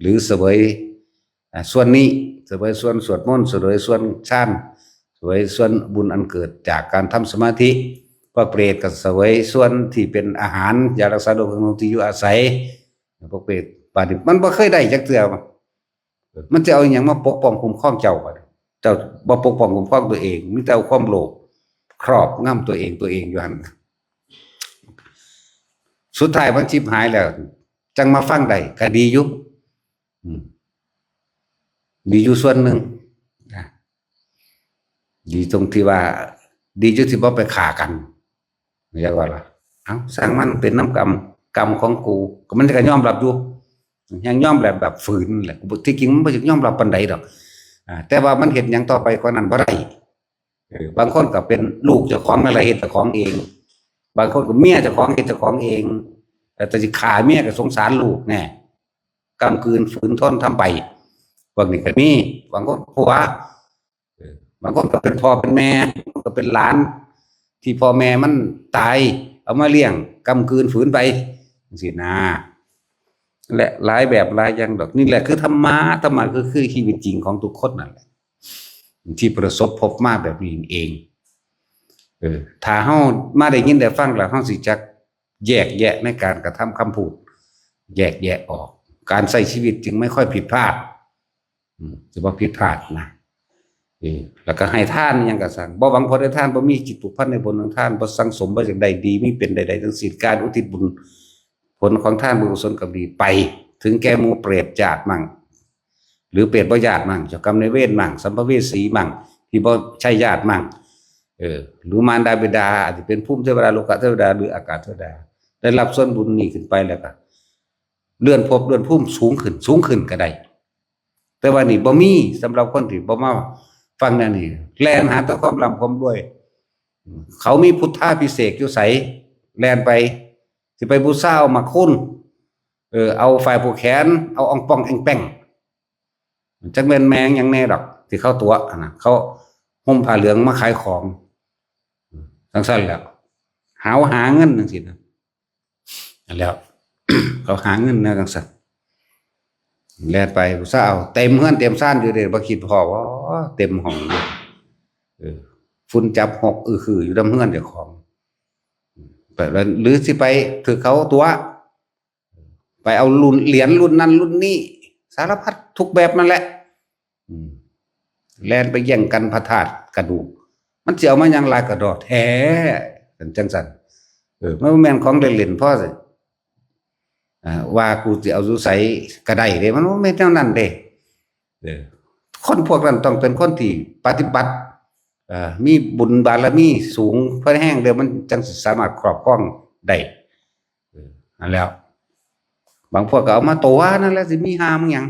หรือเสวยส่วนนี้เสวยส่วนสวดมนต์เสวยส่วนฌานเสวยส่วนบุญอันเกิดจากการทำสมาธิพวกเปรตก็เสวยส่วนที่เป็นอาหารยารักษาโรคที่อยู่อาศัยพวกเปรตป่านนี้มันบ่เคยได้จักเทื่อมันจะเอาอย่างมาปกป้องคุ้มครองเจ้าบ่ปกป้องคุ้มครองตัวเองมีแต่เอาความโลภครอบงำตัวเองอยู่หั่นสุดท้ายมันชิบหายแล้วจังมาฟังได้ก็ดีอยู่ดีอยู่ส่วนหนึ่งดีตรงที่ว่าดีจุดที่บ่ไปฆ่ากันเรียกว่าล่ะเอ้าสร้างมันเป็นน้ำกรรมของกูก็มันก็ยอมรับอยู่ยังยอมแบบฝืนแหละที่จริงมันบ่ถึงยอมรับปานใดดอกแต่ว่ามันเฮ็ดหยังต่อไปกว่านั้นบ่ได้บางคนก็เป็นลูกเจ้าของอะไรเฮ็ดเจ้าของเองบางคนก็เมียเจ้าของเฮ็ดเจ้าของเองแต่สิฆ่าเมียก็สงสารลูกแน่กำกืนฝืนทนทำไปพวกนี้ก็มีบางคนผัวบางคนก็เป็นพ่อเป็นแม่ก็เป็นหลานที่พ่อแม่มันตายเอามาเลี้ยงกำกืนฝืนไปสินะและหลายแบบหลายอย่างดอกนี่แหละคือธรรมะคือชีวิตจริงของทุกคนนั่นแหละที่ประสบพบมาแบบนี้เองถ้าเฮามาได้ยินได้ฟังแล้วเฮาสิจักแยกแยะในการกระทำคำพูดแยกแยะออกการใช้ชีวิตจึงไม่ค่อยผิดพลาดจะบ่ผิดพลาดนะแล้วก็ให้ทานยังก็สั่งบ่หวังผลได้ทานบ่มีจิตผูกพันในบุญของทานบ่สังสมบ่จักใดดีมีเป็นใดๆทั้งสิ้นการอุทิศบุญผลของทานบุญกุศลกรรมดีไปถึงแก่หมู่เปรตญาติมั่งหรือเปรตบ่ญาติมั่งเจ้ากรรมนายเวรมั่งสัมภเวสีมั่งที่บ่ใช่ญาติมั่งหรือมารดาบิดาอาจจะเป็นภูมิเทวดาโลกเทวดาหรืออากาศเทวดาได้รับส่วนบุญนี้ขึ้นไปแล้วก็เลื่อนภพเลื่อนภูมิสูงขึ้นก็ได้แต่ว่านี่บ่มีสำหรับคนที่บ่มาฟังแนวนี้แล่นหาแต่ความร่ำความรวยเขามีพุทธาภิเษกอยู่ไสแล่นไปสิไปบูชาเอามาคุ้นเอาฝ่ายผูกแขนเอาอ่องป่องแองแป้งจักแม่นแมงหยังแน่ดอกที่เขาตัวนะเขาห่มผ้าเหลืองมาขายของจังซั่นแหล้วหาเงินจังซี่นะแล้ว เขาหาเงินนะจังซั่นแล่นไปผู้สาวเต็มเฮือนเต็มซ่านอยู่เด้บ่คิดพอว่าเต็มห้องอยู่ฝุ่นจับหกคืออยู่นำเฮือนเจ้าของหรือสิไปถือเขาตัวไปเอาเหรียญรุ่นนั้นรุ่นนี้สารพัดทุกแบบนั่นแหละแล่นไปแย่งกันพระธาตุกระดูกมันสิเอามาหยังลายกระดอกแท้จังซั่นมันบ่แม่นของเล่นๆพอสิว่ากูจะเอาอยู่ไสก็ได้เด้มันไม่เท่านั้นเด้คนพวกนั้นต้องเป็นคนที่ปฏิบัติมีบุญบารมีสูงพอแห้งเดี๋ยวมันจังสามารถครอบครองได้นั่นแล้วบางพวกก็เอามาตัวนั่นแหละสิมีหามหยัง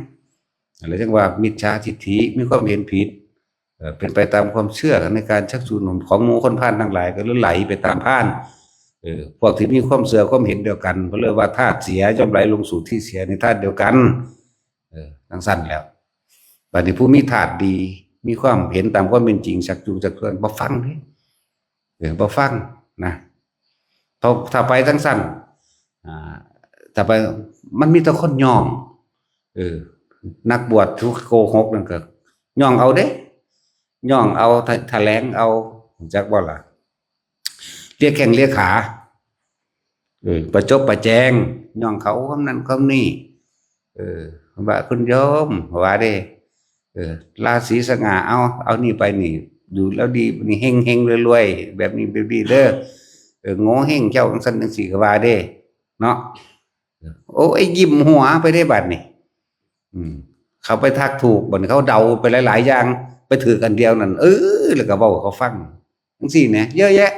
อะไรจังว่ามิจฉาทิฏฐิมีความเห็นผิดเป็นไปตามความเชื่อในการชักจูงหนุนของหมู่คนพาลทั้งหลายก็ไหลไปตามพาลพวกที่มีความเสื่อความเห็นเดียวกันเพราะเรียกว่าธาตุเสียย่อมไหลลงสู่ที่เสียในธาตุเดียวกันทั้งสั้นแล้วบัดนี้ผู้มีธาตุดีมีความเห็นตามความเป็นจริงชักจูงชักชวนบ่ฟังนี่บ่ฟังนะถ้าไปทั้งสั้นถ้าไปมันมีแต่คนย่องนักบวชทุกโกหกนั่นก็ย่องเอาเด้ย่องเอาแถลงเอาจักบ่ล่ะเรียกแข้งเรียกขาประจบประแจงย่องเขาคำนั้นคำนี้ว่าคุณโยมว่าเด้ราศีสง่าเอานี่ไปนี่ดูแล้วดีนี่เฮงรวยๆแบบนี้แบบนี้เด้อโง่เฮงเจ้าจังซั่นจังซี่ก็ว่าเด้เนาะโอ้ยยิ้มหัวไปได้บัดนี่เขาไปทักถูกบัดเขาเดาไปหลายๆอย่างไปถือกันเดียวนั่นแล้วก็เว้าเขาฟังจังซี่แหน่เยอะแยะ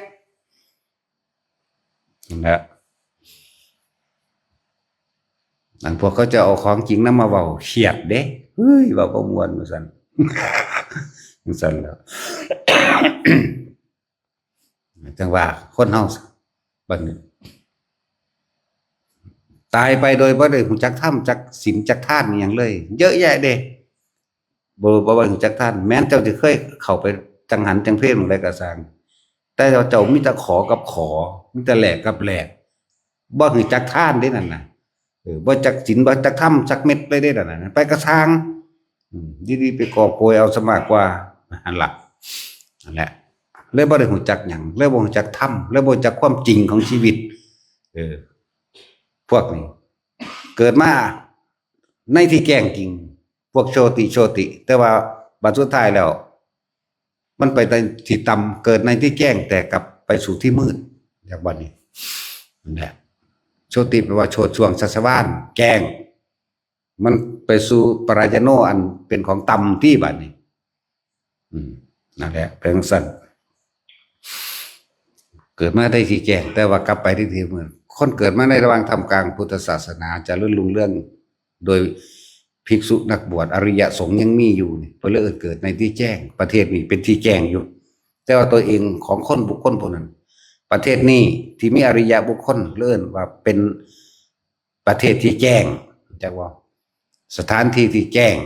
นะ อันพวกเขาจะเอาของจริงนำมาเว้าเครียดเด้เฮ้ยเว้าบ่ม่วนว่าซั่น จังซั่นแหล้ว จังว่าคนเฮาบัดนี้ตายไปโดยบ่ได้รู้จักธรรมจักศีลจักทานอิหยังเลยเยอะแยะเด้บ่ว่ารู้จักทานแม้นเจ้าสิเคยเข้าไปจังหันจังเพลจั่งใดก็สร้างแต่เจ้ามีแต่ขอกับขอมีแต่แลกกับแลกบ่รู้จักทานเด้นั่นน่ะบ่จักศีลบ่จักธรรมจักเม็ดเลยเด้นั่นน่ะไปก็สร้างดีๆไปกอบโกยเอาซะมากกว่านั่นล่ะนั่นแหละเลยบ่ได้รู้จักหยังเลยบ่รู้จักธรรมเลยบ่รู้จักความจริงของชีวิตพวกนี้เกิดมาในที่แจ้งจริงพวกโชติแต่ว่าบัดสุดท้ายแล้วมันไปในที่ต่ำเกิดในที่แจ้งแต่กลับไปสู่ที่มืดจากบัดนี้นั่นแหละโชติแปลว่าโชติช่วงสัสวานแจ้งมันไปสู่ปรายโนอันเป็นของต่ำที่บัดนี้นั่นแหละเป็นสั้นเกิดมาได้ที่แจ้งแต่ว่ากลับไปที่มืดคนเกิดมาในระหว่างทำกลางพุทธศาสนาจะรุ่งเรืองโดยภิกษุนักบวชอริยสงฆ์ยังมีอยู่นี่เพราะเลยเกิดในที่แจ้งประเทศนี้เป็นที่แจ้งอยู่แต่ว่าตัวเองของคนบุคคลพวกนั้นประเทศนี้ที่มีอริยบุคคลเลื่อนว่าเป็นประเทศที่แจ้งจักว่าสถานที่ที่แจ้ง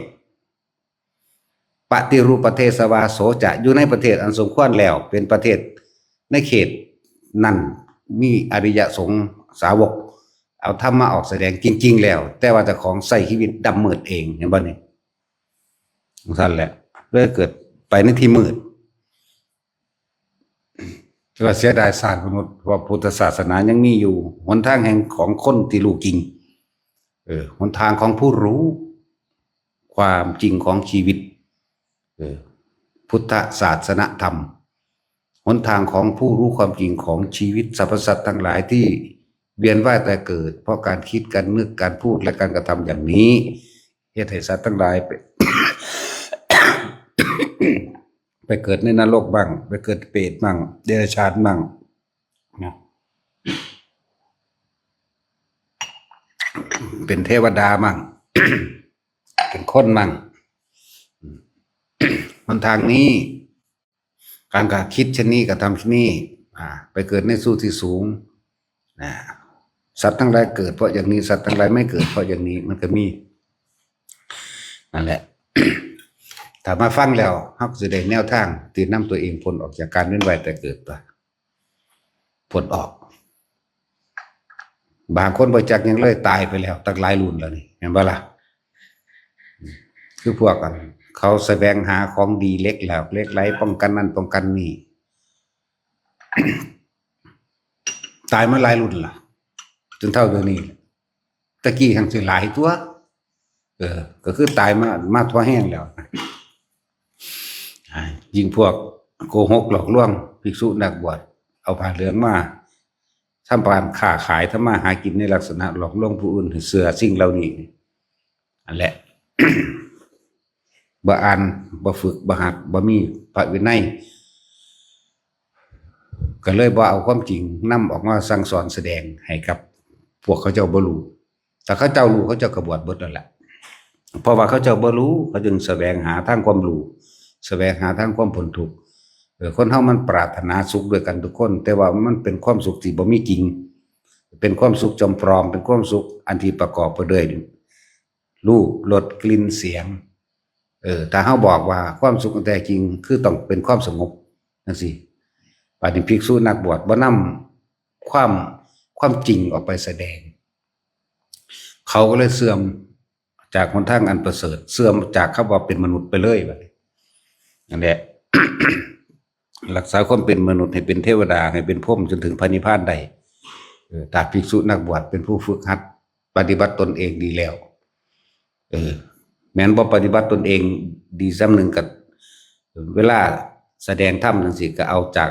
ปฏิรูปประเทศสวาโสจะอยู่ในประเทศอันสมควรแล้วเป็นประเทศในเขตนั่นมีอริยสงฆ์สาวกเอาธรรมะออกแสดงจริงๆแล้วแต่ว่าเจ้าของใส่ชีวิตดำมืดเองเห็นบ่นี่นั่นแหละเลยเกิดไปในที่มืดก็เสียดายศาสตร์มนุษย์ว่าพุทธศาสนายังมีอยู่หนทางแห่งของคนที่รู้จริงหนทางของผู้รู้ความจริงของชีวิตพุทธศาสนธรรมหนทางของผู้รู้ความจริงของชีวิตสรรพสัตว์ทั้งหลายที่เวียนว่ายแต่เกิดเพราะการคิดการนึกการพูดและการกระทำอย่างนี้เหตุให้สัตว์ทั้งหลายไป ไปเกิดในนรกบ้างไปเกิดเปรตบ้างเดรัจฉานบ้างนะเป็นเทวดาบ้าง เป็นคนบ้างหนทางนี้การกระคิดเช่นนี้กระทำเช่นนี้ไปเกิดในสู่ที่สูงสัตว์ทั้งหลายเกิดเพราะอย่างนี้สัตว์ทั้งหลายไม่เกิดเพราะอย่างนี้มันก็มีนั่นแหละ ถ้ามาฟังแล้วเราจะได้แนวทางที่นำตัวเองพ้นออกจากการเวียนว่ายแต่เกิดตัวพ้นออกบางคนบ่จักยังเลยตายไปแล้วตั้งหลายรุ่นแล้วนี่เห็นบ่ล่ะคือพวกกันเขาแสวงหาของดีเล็กแล้วเล็กไหลป้องกันนั่นป้องกันนี่ ตายมาหลายรุ่นล่ะจนเท่าเดี๋ยวนี้ตะกี้ทั้งสิหลายตัวก็คือตายมาทั่วแห้งแล้วยิงพวกโกหกหลอกลวงภิกษุนักบวชเอาผ้าเหลืองมาทำการค้าขายทำมาหากินในลักษณะหลอกลวงผู้อื่นเสือสิ่งเหล่านี้อันแหละ บ่อ่านบ่ฝึกบ่หัดบ่มีพระวินัยก็เลยบ่เอาความจริงนำออกมาสั่งสอนแสดงให้กับพวกเขาเจ้าบ่รู้แต่เขาเจ้ารู้เขาเจ้าก็บวชเบิดนั่นแหละเพราะว่าเขาเจ้าบ่รู้เขาจึงแสวงหาทางความรู้แสวงหาทางความพ้นทุกข์คนเฮามันปรารถนาสุขด้วยกันทุกคนแต่ว่ามันเป็นความสุขที่บ่มีจริงเป็นความสุขจอมปลอมเป็นความสุขอันที่ประกอบไปด้วยรูปรสกลิ่นเสียงถ้าเฮาบอกว่าความสุขแท้จริงคือต้องเป็นความสงบจังซี่ป่านนี้ภิกษุนักบวชบ่นำความจริงออกไปแสดงเขาก็เลยเสื่อมจากหนทางอันประเสริฐเสื่อมจากคำว่าเป็นมนุษย์ไปเลยบัดนี้นั่นแหละ รักษาความเป็นมนุษย์ให้เป็นเทวดาให้เป็นพรหมจนถึงพระนิพพานได้ถ้าภิกษุนักบวชเป็นผู้ฝึกหัดปฏิบัติตนเองดีแล้วแม้นบ่ปฏิบัติตนเองดีซ้ำหนึ่งกับเวลาแสดงธรรมจังซี่ก็เอาจาก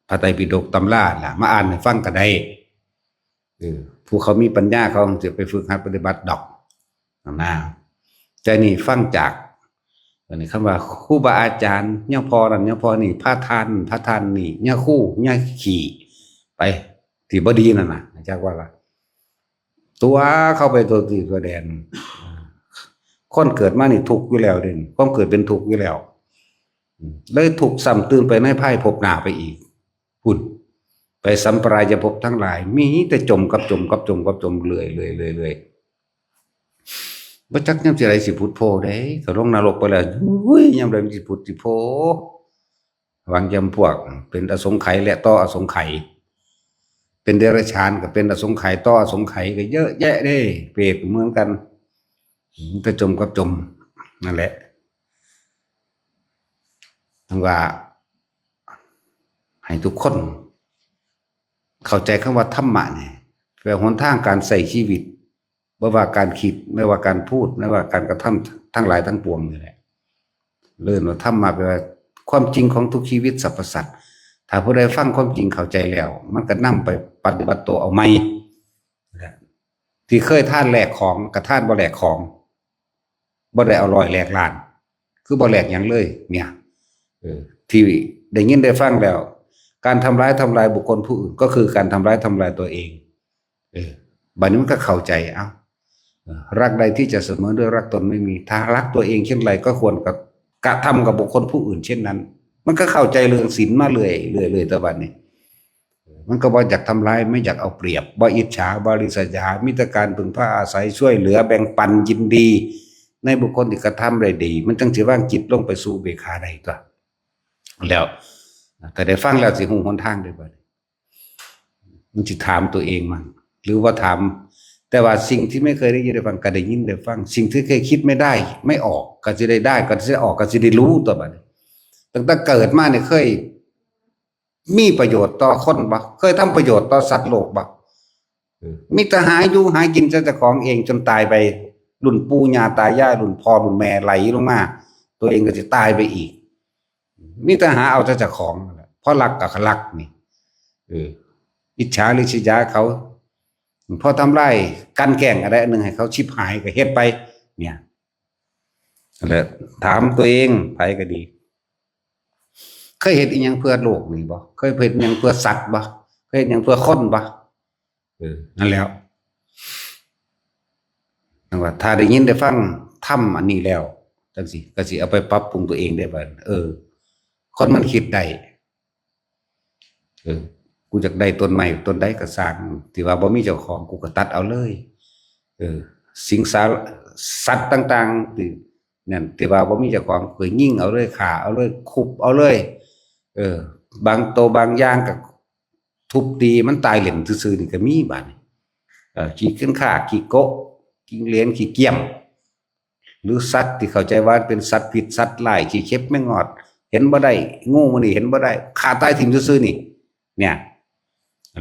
พระไตรปิฎกตำราล่ะมาอ่านให้ฟังก็ได้ผู้เขามีปัญญาเขาจะไปฝึกหัดปฏิบัติดอกนะแต่นี่ฟังจากนี่คำว่าครูบาอาจารย์เนี่ยพอนั่นเนี่ยพอนี่พระทานนี่เนี่ยคู่เนี่ยขี่ไปที่บ่ดีนั่นน่ะจักว่าล่ะ ตัวเข้าไปตัวตีตัวแดนคนเกิดมานี่ทุกข์อยู่แล้วเด่นความเกิดเป็นทุกข์อยู่แล้วเลยถูกซ้ำตื่นไปในไพ่ภพหน้าไปอีกพุ่นไปสัมปรายภพทั้งหลายมีแต่จมกับจมกับจมกับจมเลยบ่จักยามสิไรสิพุทโธได้ถ้าลงนรกไปแล้วอุ้ยยามใดมันสิพุทสิโธวางยามพวกเป็นอสงไขยและต่ออสงไขยเป็นเดรัจฉานก็เป็นอสงไขยต่ออสงไขยก็เยอะแยะเด้เปรตเหมือนกันแต่จมกับจมนั่นแหละทั้งว่าให้ทุกคนเข้าใจคำว่าธรรมะเนี่ยแปลหนทางการใส่ชีวิตไม่ว่าการคิดไม่ว่าการพูดไม่ว่าการกระทำทั้งหลายทั้งปวงนี่แหละเลื่อนว่าธรรมะแปลว่าความจริงของทุกชีวิตสรรพสัตว์ถ้าผู้ใดฟังความจริงเข้าใจแล้วมันก็นำไปปฏิบัติตัวเอาไหมที่เคยท่านแหลกของกับท่านบ่แหลกของบ่ได้เอารอยแหลกลานคือบ่แหลกอย่างเลยเนี่ยที่ได้ยินได้ฟังแล้วการทำร้ายบุคคลผู้อื่นก็คือการทำร้ายตัวเองบัดนี้มันก็เข้าใจรักใดที่จะเสมอด้วยรักตนไม่มีถ้ารักตัวเองเช่นไรก็ควรกับกระทำกับบุคคลผู้อื่นเช่นนั้นมันก็เข้าใจเรื่องศีลมาเลยแต่บัดนี้มันก็บ่อยากทำร้ายไม่อยากเอาเปรียบบ่อิจฉาบ่ริษยามิตรการพึ่งพาอาศัยช่วยเหลือแบ่งปันยินดีในบุคคลที่กระทำได้ดีมันจังสิว่างจิตลงไปสู่เบคาได้ตัวแล้วแต่ได้ฟังแล้วสิหูหนทางได้บ่มันสิถามตัวเองมันหรือว่าถามแต่ว่าสิ่งที่ไม่เคยได้ยินได้ฟังก็ได้ยินได้ฟังสิ่งที่เคยคิดไม่ได้ไม่ออกก็จะได้ก็จะออกก็จะได้รู้ตัวบัดนี้ตั้งแต่เกิดมาเนี่ยเคยมีประโยชน์ต่อคนบ่เคยทำประโยชน์ต่อสัตว์โลกบ่มีแต่หาอยู่หากินเจ้าของเองจนตายไปรุ่นปู่ย่าตายายรุ่นพ่อรุ่นแม่ไหลลงมาตัวเองก็จะตายไปอีกมีแต่หาเอาเจ้าของเพราะรักกับรักนี่อิจฉาริษยาเขาพอทำไรกันแกล้งอะไรอันหนึ่งให้เขาชิบหายก็เฮ็ดไปเนี่ยแล้วถามตัวเองไผก็ดีเคยเฮ็ดอีหยังเพื่อโลกนี่บ่เคยเฮ็ดอีหยังเพื่อสัตว์บ่เคยเฮ็ดอีหยังเพื่อคนบ่นั่นแล้วว่าถ้าได้ยินได้ฟังธรรมอันนี้แล้วจังสิก็สิเอาไปปรับปรุงตัวเองได้บ่คนมันคิดได้กูอยากได้ต้นใหม่ต้นใดก็สร้างที่ว่าบ่มีเจ้าของกูก็ตัดเอาเลยสิ่งสัตว์ต่างๆที่นั่นที่ว่าบ่มีเจ้าของก็ยิงเอาเลยฆ่าเอาเลยคุบเอาเลยบางตัวบางอย่างก็ทุบตีมันตายเหล่นซื่อๆนี่ก็มีบัดนี้ขี้ขึ้นฆ่าขี้โกะขี้เลี้ยนขี้เกียมหรือสัตว์ที่เข้าใจว่าเป็นสัตว์ผิดสัตว์ร้ายขี้เข็บไม่งอดเห็นบ่ได้งูมันนี่เห็นบ่ได้ฆ่าตายถิ่มซื่อๆนี่เนี่ย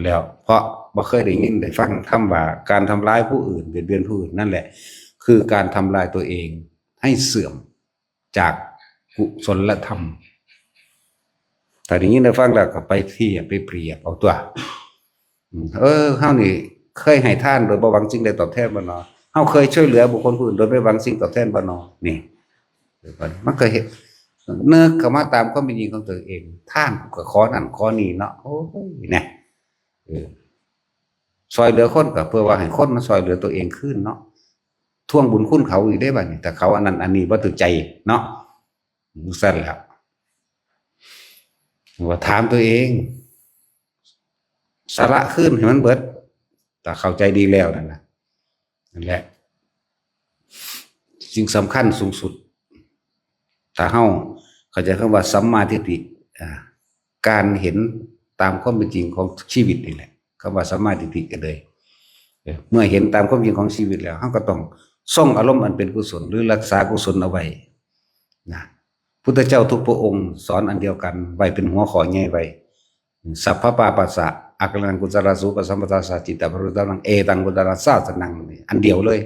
แล้วเพราะบ่เคยได้ยินได้ฟังคำว่าการทำร้ายผู้อื่นเบียดเบียนผู้อื่นนั่นแหละคือการทำลายตัวเองให้เสื่อมจากกุศลธรรมแต่ได้ยินได้ฟังแล้วก็ไปเทียบไปเปรียบเอาตัวเฮานี่เคยให้ทานโดยบ่หวังสิ่งใดตอบแทนบ่เนาะเฮาเคยช่วยเหลือบุคคลผู้อื่นโดยไม่หวังสิ่งตอบแทนบ่เนาะนี่มันก็เห็นเนิกเข้ามาตามความเป็นจริงของตัวเองท่านก็ขอนั่นขอนี่เนาะโอ้ยเนี่ยซอยเหลือคนก็เพื่อว่าให้คนมาซอยเหลือตัวเองขึ้นเนาะทวงบุญคุณเขาอีกได้บัดนี้แต่เขาอันนั้นอันนี้บ่ถูกใจเนาะสั่นแล้วว่าถามตัวเองสาระขึ้นให้มันเบิดแต่เข้าใจดีแล้วนั่นแหละสิ่งสำคัญสูงสุดถ้าเฮาเข้าใจคำว่าสัมมาทิฏฐิการเห็นตามความเป็นจริงของชีวิตนี่แหละคำว่าสัมมาทิฏฐิกันเลยเมื่อเห็นตามความจริงของชีวิตแล้วเฮาก็ต้องทรงอารมณ์อันเป็นกุศลหรือรักษากุศลเอาไว้นะพุทธเจ้าทุกพระองค์สอนอันเดียวกันไว้เป็นหัวข้อใหญ่ไว้สัพพปาปัสสะอักขังกุศลสูปสัมปทาสจิตตปรุตตังเอตังกุศลสาสนังอันเดียวเลย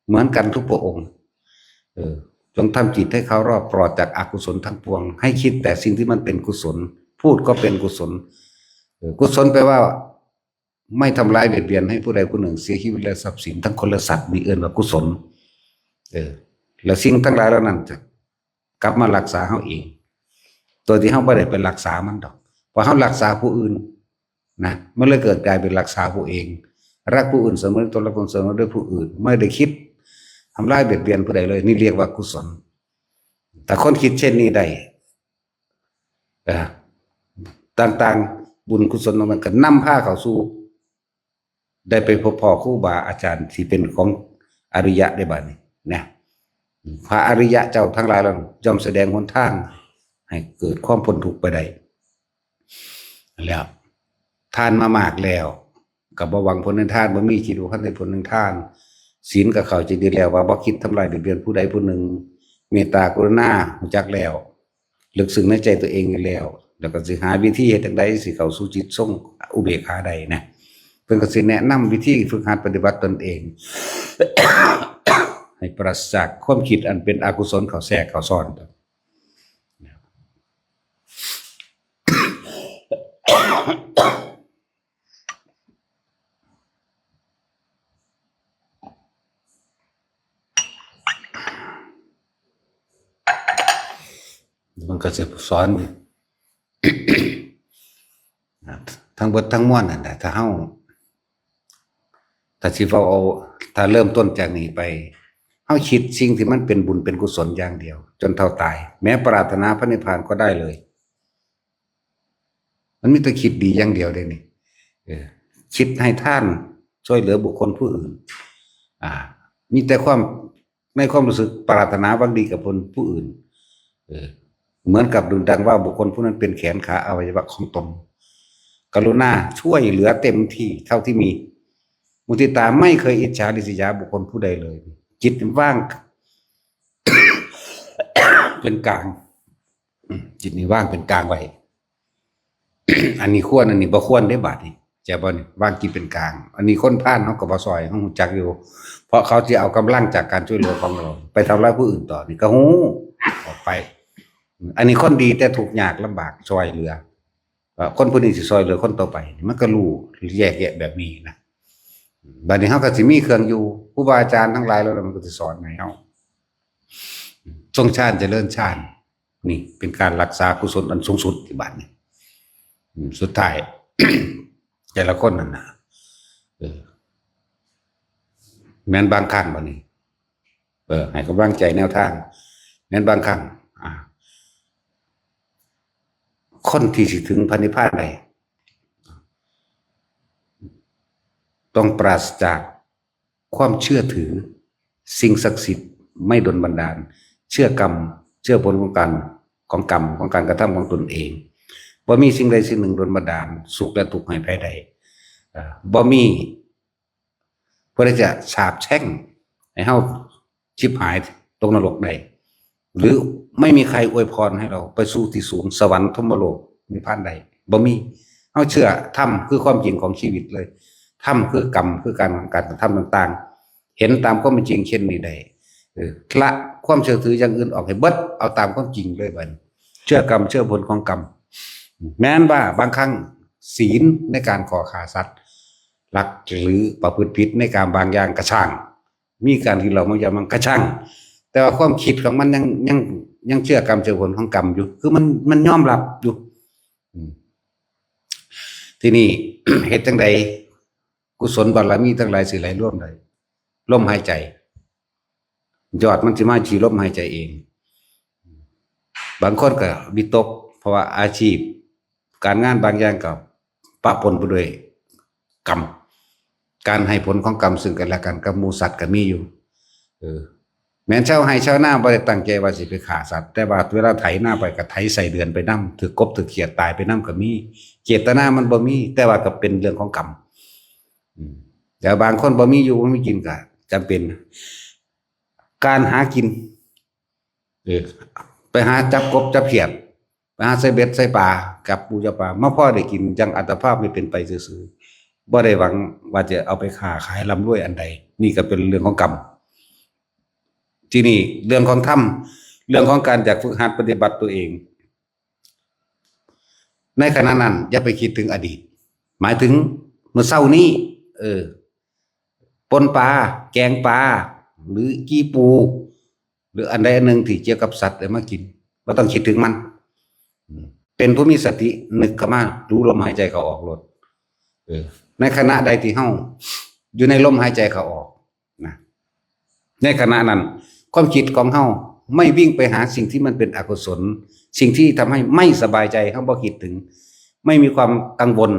เหมือนกันทุกพระองค์จงทำจิตให้เขารอบปลอดจากอกุศลทั้งปวงให้คิดแต่สิ่งที่มันเป็นกุศลพูดก็เป็นกุศลกุศลแปลว่าไม่ทำร้ายเบียดเบียนให้ผู้ใดผู้หนึ่งเสียชีวิตและทรัพย์สินทั้งคนและสัตว์มีเอิ้นว่ากุศลแล้วสิ่งทั้งหลายเหล่านั้นจะกลับมารักษาเฮาเองตัวที่เฮาบ่ได้เป็นรักษามันดอกพอเฮารักษาผู้อื่นนะมันเลยเกิดกลายเป็นรักษาผู้เอง รักผู้อื่นเสมอตนและคนเสมอด้วยผู้อื่นไม่ได้คิดทำร้ายเบียดเบียนผู้ใดเลยนี่เรียกว่ากุศลแต่คนคิดเช่นนี้ได้ต่างๆบุญกุศลมันก็นำพาเข้าสู่ได้ไปพบพ่อครูบาอาจารย์ที่เป็นของอริยะได้บัดนี้นะพระอริยะเจ้าทั้งหลายเราย่อมแสดงหนทางให้เกิดความพ้นทุกข์ไปได้แล้วทานมามากแล้วกับบ่หวังผลในทานบ่มีคิดว่าพันในผลในทานศีลกับเขาจะดีแล้วว่าบ่คิดทำลายเบียดเบียนผู้ใดผู้หนึ่งเมตตากรุณารู้จักแล้วลึกซึ้งในใจตัวเองอยู่แล้วแล้วก็สิหาวิธีเฮ็ดจังได๋สิเข้าสู่จิตทรงอุเบกขาได้นะเพิ่นก็สิแนะนำวิธีฝึกหัดปฏิบัติตนเอง ให้ปราศจากความคิดอันเป็นอกุศลเข้าแทรกเข้าซ้อนมันก็จะสอนทั้งเบิดทั้งมวลนั่นแหละถ้าเฮาถ้าสิเอาถ้าเริ่มต้นจากนี้ไปเฮาคิดสิ่งที่มันเป็นบุญเป็นกุศลอย่างเดียวจนเท่าตายแม้ปรารถนาพระนิพพานก็ได้เลยมันมีแต่คิดดีอย่างเดียวได้นี่คิดให้ท่านช่วยเหลือบุคคลผู้อื่นมีแต่ความในความรู้สึกปรารถนาหวังดีกับคนผู้อื่นเหมือนกับดุจดังว่าบุคคลผู้นั้นเป็นแขนขาอวัยวะของตนกรุณาช่วยเหลือเต็มที่เท่าที่มีมุทิตาไม่เคยอิจฉาริษยาบุคคลผู้ใดเลยจิตว่าง เป็นกลางจิตนี่ว่างเป็นกลางไว้ อันนี้ควรอันนี้บ่ควรได้บาดนี่จะบ่นี่ว่างจิตเป็นกลางอันนี้คนพลาดเฮาก็บ่ซอยเฮาฮู้จักอยู่เพราะเขาสิเอากำลังจากการช่วยเหลือของเราไปทำร้ายผู้อื่นต่อนี่ก็ฮู้ออกไปอันนี้คนดีแต่ทุกข์ยากลำบากช่วยเหลือคนผู้นี้สิช่วยเหลือคนต่อไปมันก็รู้แยกแยะแบบนี้นะบัดนี้เฮาก็สิมีเครื่องอยู่ครูบาอาจารย์ทั้งหลายแล้วมันก็สิสอนให้เฮาทรงชาติเจริญชาตินี่เป็นการรักษากุศลอันสูงสุดที่บัดนี้สุดท้าย แต่ละคนนั่นน่ะแม้นบางครั้งบัดนี้ให้กำลังใจแนวทางแม้นบางครั้งคนที่สิถึงพระนิพพานได้ต้องปราศจากความเชื่อถือสิ่งศักดิ์สิทธิ์ไม่ดลบันดาลเชื่อกรรมเชื่อผลของกรรมของการกระทำของตนเองบ่มีสิ่งใดสิ่งหนึ่งดลบันดาลสุขและทุกข์ให้แพ้ใดบ่มีเพื่อจะสาปแช่งให้เฮาชิบหายตกนรกได้หรือไม่มีใครอวยพรให้เราไปสู่ที่สูงสวรรค์ธรรมโลกนิพพานใดบ่มีเฮาเชื่อธรรมคือความจริงของชีวิตเลยธรรมคือกรรมคือการกระทำต่างๆเห็นตามความเป็นจริงเช่นนี้ได้ละความเชื่อถืออย่างอื่นออกให้เบิดเอาตามความจริงเลยบัดเชื่อกรรมเชื่อผลของกรรมแม้นว่าบางครั้งศีลในการก่อฆ่าสัตว์ลักหรือประพฤติผิดในการบางอย่างกระช่างมีการที่เราไม่ยอมมันกระช่างแต่ว่าความคิดของมันยังเชื่อกรรมเชื่อผลของกรรมอยู่คือมันยอมรับอยู่ที่นี่ เหตุจังใดกุศลบารมีทั้งหลายสิไหลร่วมใดลมหายใจยอดมันสิมาชีลมหายใจเองบางคนก็วิตกเพราะว่าอาชีพการงานบางอย่างกับปะปนไปด้วยกรรมการให้ผลของกรรมซึ่งกันและกันกับหมู่สัตว์ก็มีอยู่แม้นชาวให้ชาวนาบ่ได้ตั้งใจว่าสิไปฆ่าสัตว์แต่ว่าเวลาไถนาไปก็ไถใส่เดือนไปนำถือกบถือเขียดตายไปนำก็มีเจตนามันบ่มีแต่ว่าก็เป็นเรื่องของกรรมแต่บางคนบ่มีอยู่บ่มีกินก็จำเป็นการหากินไปหาจับกบจับเขียดไปหาใส่เบ็ดใส่ปลากับปูจับปลามาพอได้กินจังอัตภาพไม่เป็นไปซื่อๆบ่ได้หวังว่าจะเอาไปค้าขายร่ำรวยอันใดนี่ก็เป็นเรื่องของกรรมที่นี่เรื่องของธรรมเรื่องของการอยากฝึกหัดปฏิบัติตัวเองในขณะนั้นอย่าไปคิดถึงอดีตหมายถึงเมื่อเช้านี้ปนปลาแกงปลาหรือกี้ปูหรืออันใดอันหนึ่งที่เกี่ยวกับสัตว์ได้มากินบ่ต้องคิดถึงมันเป็นผู้มีสตินึกเข้ามารู้ลมหายใจเข้าออกรถในขณะใดที่เฮา อยู่ในลมหายใจเขาออกนะในขณะนั้นความคิดของเฮาไม่วิ่งไปหาสิ่งที่มันเป็นอกุศลสิ่งที่ทำให้ไม่สบายใจเฮาบ่คิดถึงไม่มีความกังวล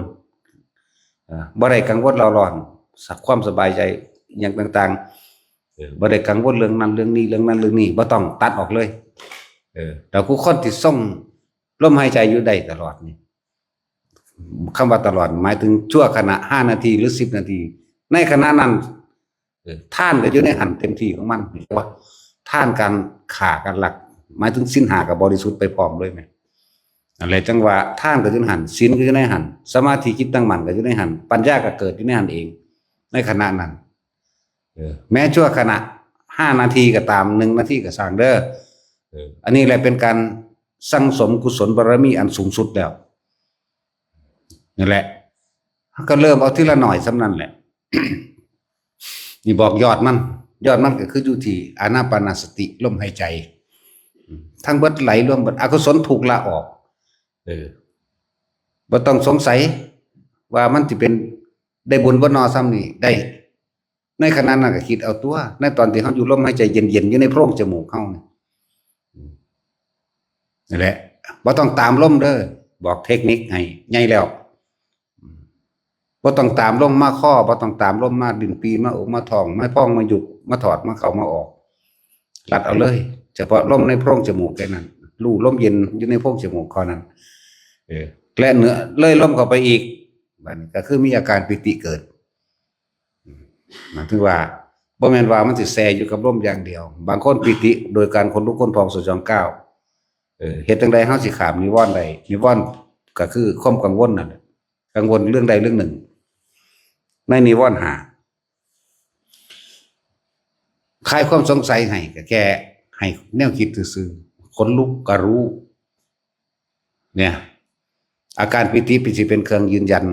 บ่ได้กังวลเราร้อนสักความสบายใจอย่างต่างๆบ่ได้กังวลเรื่องนั้นเรื่องนี้เรื่องนั้นเรื่องนี้บ่ต้องตัดออกเลยแต่ผู้คนที่ส่งลมหายใจอยู่ได้ตลอดนี่คำว่าตลอดหมายถึงชั่วขณะ5นาทีหรือ10นาทีในขณะนั้นท่านก็อยู่ในหันเต็มที่ของมันว่าท่านการฆ่ากันหลักหมายถึงศีล5กับบริสุทธิ์ไปพร้อมเลยไหมอะไรจังว่าท่านก็อยู่ในหันศีลก็อยู่ในหันสมาธิจิตตั้งมั่นก็อยู่ในหันปัญญาก็เกิดอยู่ในหันเองในขณะนั้นแม้ชั่วขณะ5นาทีก็ตาม1นาทีก็สร้างเด้ออันนี้แหละเป็นการสั่งสมกุศลบารมีอันสูงสุดแล้วนี่แหละก็เริ่มเอาทีละหน่อยสำนั้นแหละ นี่บอกยอดมันก็คืออยู่ที่อานาปานสติลมหายใจทั้งเบิดไหลรวมเบิดอกุศลถูกละออกบ่ต้องสงสัยว่ามันสิเป็นได้บุญบ่นอซ้ำนี่ได้ในขณะนั้นก็คิดเอาตัวในตอนที่เฮาอยู่ลมหายใจเย็นๆอยู่ในโพรงจมูกเฮานี่แหละบ่ต้องตามลมเด้อบอกเทคนิคให้ใหญ่แล้วบ่ต้องตามลมมาข้อบ่ต้องตามลมมาดินปีมาอกมาท้องมาพ้องมาหยุดมาถอดมาเข้ามาออกลัดเอาเลยเฉพาะลมในโพรงจมูกแค่นั้นรู้ลมเย็นอยู่ในโพรงจมูกข้อนั้นและเหนือเลยลมเข้าไปอีกบัดนี้ก็คือมีอาการปิติเกิดหมายถึงว่าบ่แม่นว่ามันสิแซ่อยู่กับลมอย่างเดียวบางคนปิติโดยการคนลุกคนพองสยองก้าวเฮ็ดจังได๋เฮาสิข้ามนิวรณ์ได้นิวรณ์ก็คือความกังวลนั่นแหละกังวลเรื่องใดเรื่องหนึ่งในนิวรณ์5คลายความสงสัยให้ก็แค่ให้แนวคิดซื่อๆคนลุกก็รู้เนี่ยอาการปิติสิเป็นเครื่องยืนยัน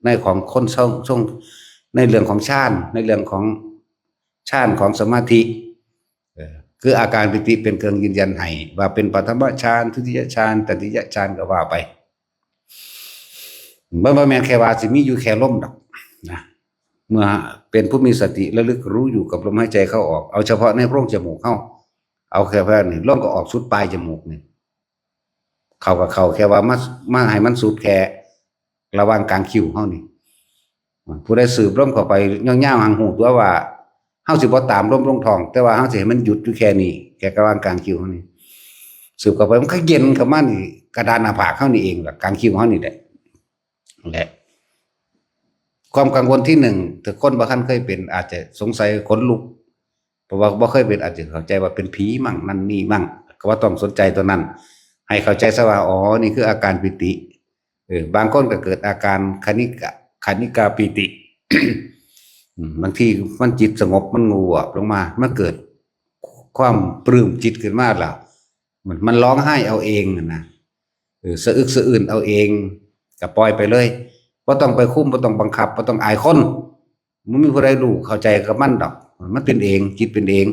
ในของคนช่องในเรื่องของฌานในเรื่องของฌานของสมาธิคืออาการปิติเป็นเครื่องยืนยันให้ว่าเป็นปฐมฌานทุติยฌานตติยฌานก็ว่าไปบ่แม่นแค่ว่าสิมีอยู่แค่ลมดอกนะเมื่อเป็นผู้มีสติระลึกรู้อยู่กับลมหายใจเข้าออกเอาเฉพาะในโพรงจมูกเข้าเอาแค่เพื่อนนี่ลมก็ออกสุดปลายจมูกนี่เข้ากับเข้าแค่ว่ามาให้มันสุดแค่ระหว่างกลางคิ้วเฮานี่ผู้ใดสืบลมเข้าไปย่างๆหางหูตัวว่าเฮาสิบ่ตามลมลงท้องแต่ว่าเฮาสิให้มันหยุดอยู่แค่นี้แค่ระหว่างกลางคิ้วเฮานี่สืบเข้าไปมันก็เย็นเข้ามานี่กระดานหน้าผากเฮานี่เองล่ะกลางคิ้วเฮานี่แหละความกังวลที่1ถ้าคนบ่คันเคยเป็นอาจจะสงสัยขนลุกเพราะว่าบ่เคยเป็นอาจจะเข้าใจว่าเป็นผีมั่งนั่นนี่มั่งก็ว่าต้องสนใจตัวนั้นให้เข้าใจซะว่าอ๋อนี่คืออาการปิติบางคนก็เกิดอาการคณิกาปิติ บางทีมันจิตสงบมันงัวลงมามันเกิดความปลื้มจิตขึ้นมาแล้วมันร้องไห้เอาเองนะสะอึกสะอื้นเอาเองก็ปล่อยไปเลยบ่ต้องไปคุมบ่ต้องบังคับบ่ต้องอายคนมันมีผู้ใดรู้เข้าใจกับมันดอกมันเป็นเองจิตเป็นเอง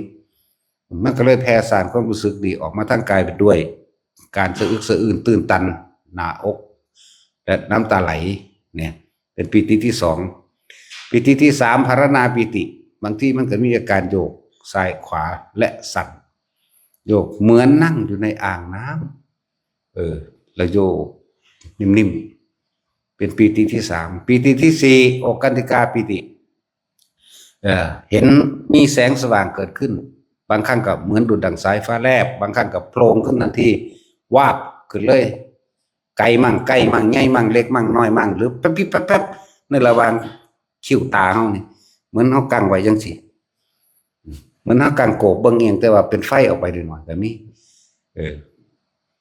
มันก็เลยแผ่ซ่านความรู้สึกดีออกมาทางกายไปด้วยการสะอึกสะอื้นตื่นตันหน้าอกและน้ำตาไหลเนี่ยเป็นปิติที่2ปิติที่3ภารณาปิติบางทีมันก็มีอาการโยกซ้ายขวาและสั่นโยกเหมือนนั่งอยู่ในอ่างน้ำแล้วโยกนิ่มๆเป็นปิติที่3ปิติที่4อกกันติกาปิติเห็นมีแสงสว่างเกิดขึ้นบางครั้งก็เหมือนดุจดั่งสายฟ้าแลบบางครั้งก็โผล่ขึ้นทันทีวาบขึ้นเลยไกลมั่งใกล้มั่งใหญ่มั่งเล็กมั่งน้อยมั่งหรือแป๊บๆในระหว่างคิ้วตาเฮานี่เหมือนเฮากั้งไว้จังซี่เหมือนเฮากั้งโกบเบิ่งเองแต่ว่าเป็นไฟออกไปหน่อยก็มี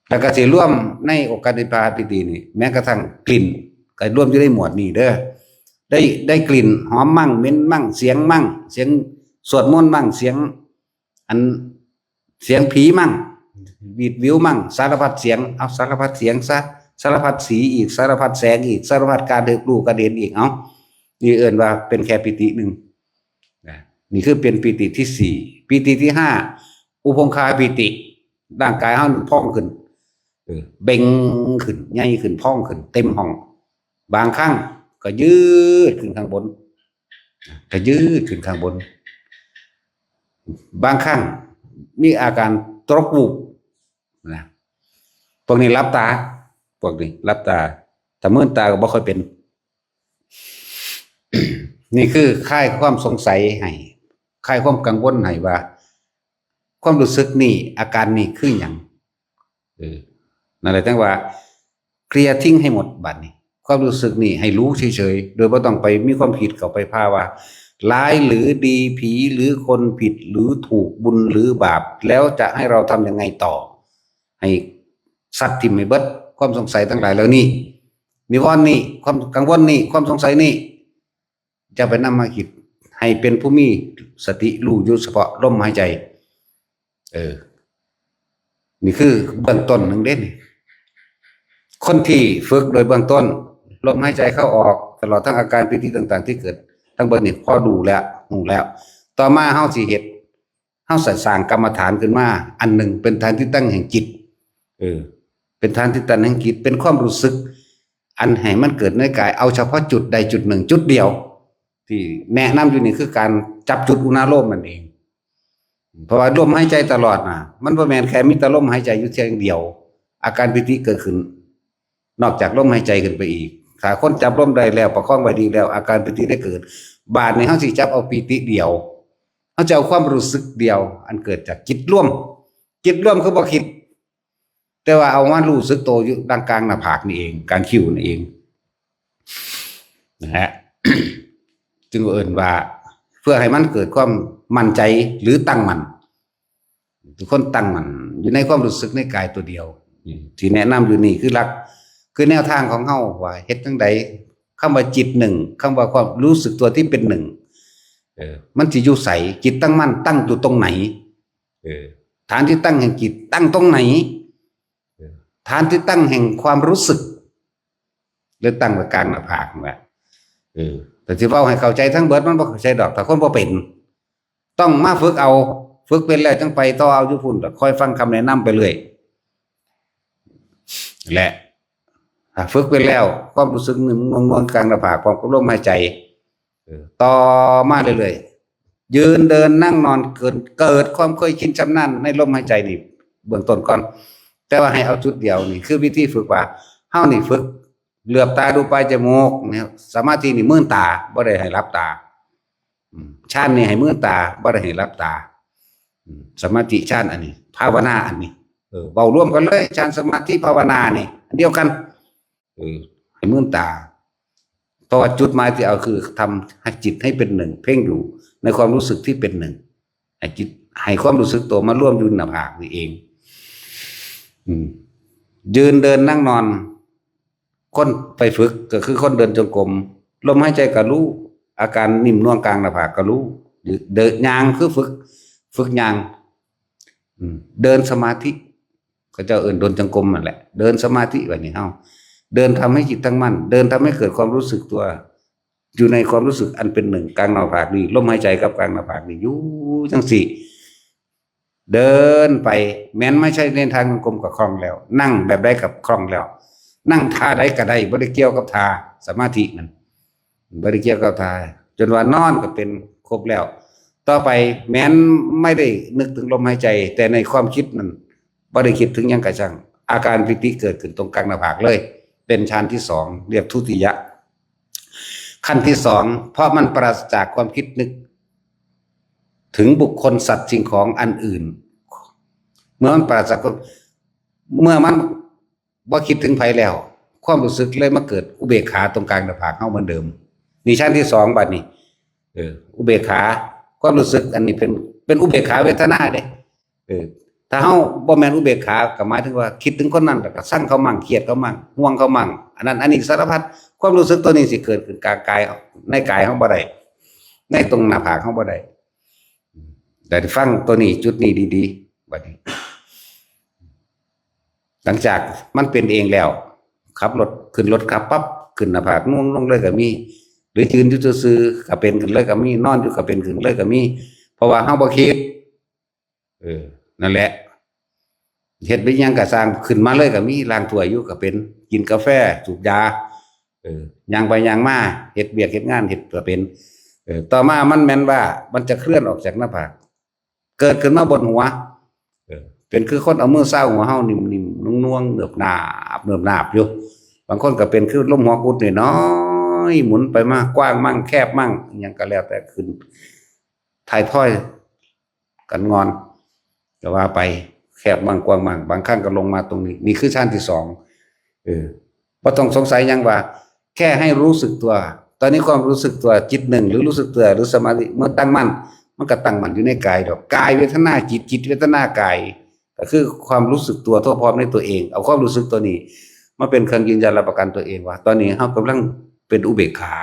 แล้วก็สิร่วมในอกกันติกาปิตินี่แม้กระทั่งกลิ่นก็ร่วมอยู่ในหมวดนี้เด้อได้กลิ่นหอมมั่งเหม็นมั่งเสียงมั่งเสียงสวดมนต์มั่งเสียงผีมั่งวีดวิวมั่งสารพัดเสียงเอาสารพัดเสียงซะสารพัดสีอีกสารพัดแสงอีกสารพัดการเดือบรู้กระเด็นอีกเอานี่เอิ้นว่าเป็นแค่ปิติ1นี่คือเป็นปิติที่4ปิติที่5อุปงคาปิติร่างกายเฮาพองขึ้นเบ่งขึ้นใหญ่ขึ้นพองขึ้นเต็มห้องบางครั้งก็ยืดขึ้นข้างบน ก็ยืดขึ้นข้างบนบางครั้งมีอาการตรกวูบนะพวกนี้รับตาพวกนี้รับตาแต่มื่นตาก็บ่ค่อยเป็น นี่คือคลายความสงสัยให้คลายความกังวลให้ว่าความรู้สึกนี่อาการนี่คืออย่างนั่นแหละจังว่าเคลียร์ทิ้งให้หมดบัดนี้ความรู้สึกนี่ให้รู้เฉยๆโดยไม่ต้องไปมีความผิดเข้าไปพาว่าร้ายหรือดีผีหรือคนผิดหรือถูกบุญหรือบาปแล้วจะให้เราทำยังไงต่อให้สัตว์ทิมไม่เบิดความสงสัยทั้งหลายแล้วนี่นิวรณ์นี่ความกังวลนี่ความสงสัยนี่จะไปนำมาคิดให้เป็นผู้มีสติรู้อยู่เฉพาะลมหายใจนี่คือเบื้องต้นหนึ่งเด่นคนที่ฝึกโดยเบื้องต้นลมหายใจเข้าออกตลอดทั้งอาการปิติต่างๆที่เกิดทั้งเบื้องนี้พอดูแล้วหูแล้วต่อมาเฮาสิเฮ็ดเฮาใส่สร้างกรรมฐานขึ้นมาอันหนึ่งเป็นฐานที่ตั้งแห่งจิตเป็นฐานที่ตั้งแห่งจิตเป็นความรู้สึกอันให้มันเกิดในกายเอาเฉพาะจุดใดจุดหนึ่งจุดเดียวที่แนะนำอยู่นี่คือการจับจุดอุณาโลมนั่นเองเพราะว่าลมหายใจตลอดนะมันบ่แม่นแค่มีแต่ลมหายใจอยู่เพียงเดียวอาการปิติเกิดขึ้นนอกจากลมหายใจขึ้นไปอีกถ้าคนจับลมได้แล้วประคองไว้ดีแล้วอาการปิติได้เกิดบาดนี้เฮาสิจับเอาปิติเดียวเฮาจะเอาความรู้สึกเดียวอันเกิดจากจิตร่วมจิตร่วมคือบ่คิดแต่ว่าเอามารู้สึกโตอยู่ดังกลางหน้าผากนี่เองกลางคิ้วนี่เองนะฮะ จึงเอิ้นว่าเพื่อให้มันเกิดความมั่นใจหรือตั้งมั่นทุกคนตั้งมั่นอยู่ในความรู้สึกในกายตัวเดียวที่แนะนำอยู่นี่คือหลักคือแนวทางของเฮาว่าเฮ็ดจังไดคำว่าจิตหนึ่งคำว่าความรู้สึกตัวที่เป็นหนึ่งมันสิอยู่ไสจิตตั้งมั่นตั้งอยู่ตรงไหนฐานที่ตั้งแห่งจิตตั้งตรงไหนฐานที่ตั้งแห่งความรู้สึกหรือตั้งไว้กลางหน้าผากนั่นแหละแต่ที่เว้าให้เข้าใจทั้งเบิดมันบ่เข้าใจดอกถ้าคนบ่เป็นต้องมาฝึกเอาฝึกเป็นแล้วจังไปต่อเอาอยู่พุ่นแล้วค่อยฟังคำแนะนำไปเรื่อยและถ้าฝึกไปแล้วความรู้สึกนึงงงๆกลางหน้าผากความลมหายใจต่อมาเรื่อยๆยืนเดินนั่งนอนเกิดความเคยชินชำนาญในลมหายใจนี่เบื้องต้นก่อนแต่ว่าให้เอาจุดเดียวนี่คือวิธีฝึกว่าเฮานี่ฝึกเหลือบตาดูปลายจมูกเนี่ยสมาธินี่มื่นตาบ่ได้ให้รับตาฌานนี่ให้มื่นตาบ่ได้ให้รับตาสมาธิฌานอันนี้ภาวนาอันนี้เบารวมกันเลยฌานสมาธิภาวนานี่อันเดียวกันให้มื่นตาเพราะว่าจุดหมายที่เอาคือทำให้จิตให้เป็นหนึ่งเพ่งอยู่ในความรู้สึกที่เป็นหนึ่งให้จิตให้ความรู้สึกตัวมาร่วมอยู่หน้าผากนี่เองยืนเดินนั่งนอนคนไปฝึกก็คือคนเดินจงกรมลมหายใจก็รู้อาการนิ่มนวลกลางหน้าผากก็รู้เดินยางคือฝึกยางเดินสมาธิเขาจะเดินจงกรมนั่นแหละเดินสมาธิแบบนี้เฮาเดินทำให้จิตตั้งมั่นเดินทำให้เกิดความรู้สึกตัวอยู่ในความรู้สึกอันเป็นหนึ่งกลางหน้าผากนี่ลมหายใจกับกลางหน้าผากนี่อยู่จังสี่เดินไปแม้นไม่ใช่ในทางจงกรมกับคล่องแล้วนั่งแบบได้กับคล่องแล้วนั่งท่าใดก็ได้บ่ได้เกี่ยวกับท่าสมาธินั่นบ่ได้เกี่ยวกับท่าจนว่านอนก็เป็นครบแล้วต่อไปแม้นไม่ได้นึกถึงลมหายใจแต่ในความคิดนั้นบ่ได้คิดถึงหยังกระช่างอาการปิติเกิดขึ้นตรงกลางหน้าผากเลยเป็นฌานที่สองเรียกทุติยะขั้นที่สองเพราะมันปราศจากความคิดนึกถึงบุคคลสัตว์สิ่งของอันอื่นเมื่อมันปราศจากเมื่อมันบ่คิดถึงไผแล้วความรู้สึกเลยมาเกิดอุเบกขาตรงกลางหน้าผากเฮาเหมือนเดิมนี่ชั้นที่สองบัดนี้อุเบกขาความรู้สึกอันนี้เป็นอุเบกขาเวทนาเด้ถ้าเฮาบ่แม่นอุเบกขาก็หมายถึงว่าคิดถึงคนนั้นแล้วก็สั่งเขามั่งเครียดเขามั่งห่วงเขามั่งอันนั้นอันนี้สารพัดความรู้สึกตัวนี้สิเกิดขึ้นกลางกายในกายเฮาบ่ได้ในตรงหน้าผากเฮาบ่ได้แต่ฟังตัวนี้จุดนี้ดีๆบัดนี้หลังจากมันเป็นเองแล้วขับรถขึ้นรถขับปั๊บขึ้นหน้าผากง่วงลงเลยก็มีหรือยืนอยู่ซื่อๆก็เป็นขึ้นเลยก็มีนอนอยู่ก็เป็นขึ้นเลยก็มีเพราะว่าเฮาบ่คิดนั่นแหละเฮ็ดไปยังก็สร้างขึ้นมาเลยก็มีล้างถ้วยอยู่ก็เป็นกินกาแฟสูบยาย่างไปย่างมาเฮ็ดเวียกเฮ็ดงานเฮ็ดก็เป็น ต่อมามันแม่นว่ามันจะเคลื่อนออกจากหน้าผากเกิดขึ้นมาบนหัวเป็นคือคนเอามือเศร้าหัวเฮานิ่มๆนุ่งๆเนิบหนาบอยู่บางคนก็เป็นคือลมหัวกุดน้อยหมุนไปมากกว้างมั่งแคบมั่งยังก็แล้วแต่ขึ้นถ่ายถ้อยกันงอนแต่ว่าไปแคบมั่งกว้างมั่งบางครั้งก็ลงมาตรงนี้นี่คือชั้นที่สองบ่ต้องสงสัยยังว่าแค่ให้รู้สึกตัวตอนนี้ความรู้สึกตัวจิตหนึ่งหรือรู้สึกตัวหรือสมาธิเมื่อตั้งมั่นมันก็ตั้งมั่นอยู่ในกายดอกกายเวทนาจิตจิตเวทนากายก็คือความรู้สึกตัวทั่วพร้อมในตัวเองเอาความรู้สึกตัวนี้มาเป็นเครื่องยืนยันรับประกันตัวเองว่าตอนนี้เฮากำลังเป็นอุเบกขา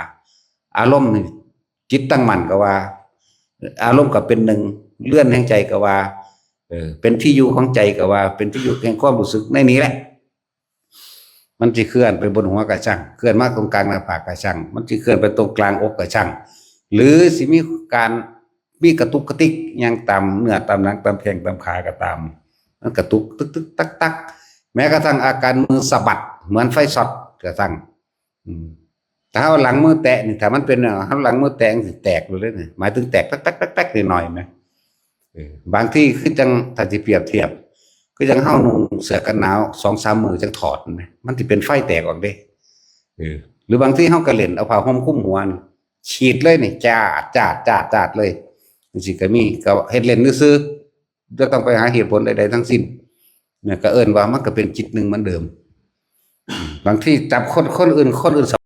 อารมณ์จิตตั้งมั่นก็ว่าอารมณ์ก็เป็นหนึ่งเลื่อนแห่งใจก็ว่าเป็นที่อยู่ของใจก็ว่าเป็นที่อยู่แห่งความรู้สึกในนี้แหละมันจะเคลื่อนไปบนหัวกระช่างเคลื่อนมาตรงกลางหน้าผากกระช่างมันจะเคลื่อนไปตรงกลางอกกระช่างหรือสิมีการมีกระตุกกระติกยังตามเนื้อตามหนังตามแข้งตามขาก็ตามมันกระตุกตึกตึกตักตักแม้กระทั่งอาการมือสะบัดเหมือนไฟช็อตกระทั่งถ้าเอาหลังมือแตะนี่ถ้ามันเป็นเอาหลังมือแตะสิแตกเลยเนี่ยหมายถึงแตกตักตักตักตักหน่อยไหมบางที่คือจังถ้าจะเปรียบเทียบก็ยังเฮานุ่งเสื้อกันหนาว2-3 มื้อจังถอดไหมมันสิเป็นไฟแตกออกเด้หรือบางที่เฮาก็เล่นเอาผ้าห่มคลุมหัวนี่ฉีดเลยนี่จาดเลยจังซี่ก็มีก็เฮ็ดเล่นซื่อๆบ่ต้องไปหาเหตุผลใดๆทั้งสิ้นเนี่ยก็เอิ้นว่ามันก็เป็นจิตหนึ่งเหมือนเดิมบางที่จับคนอื่นส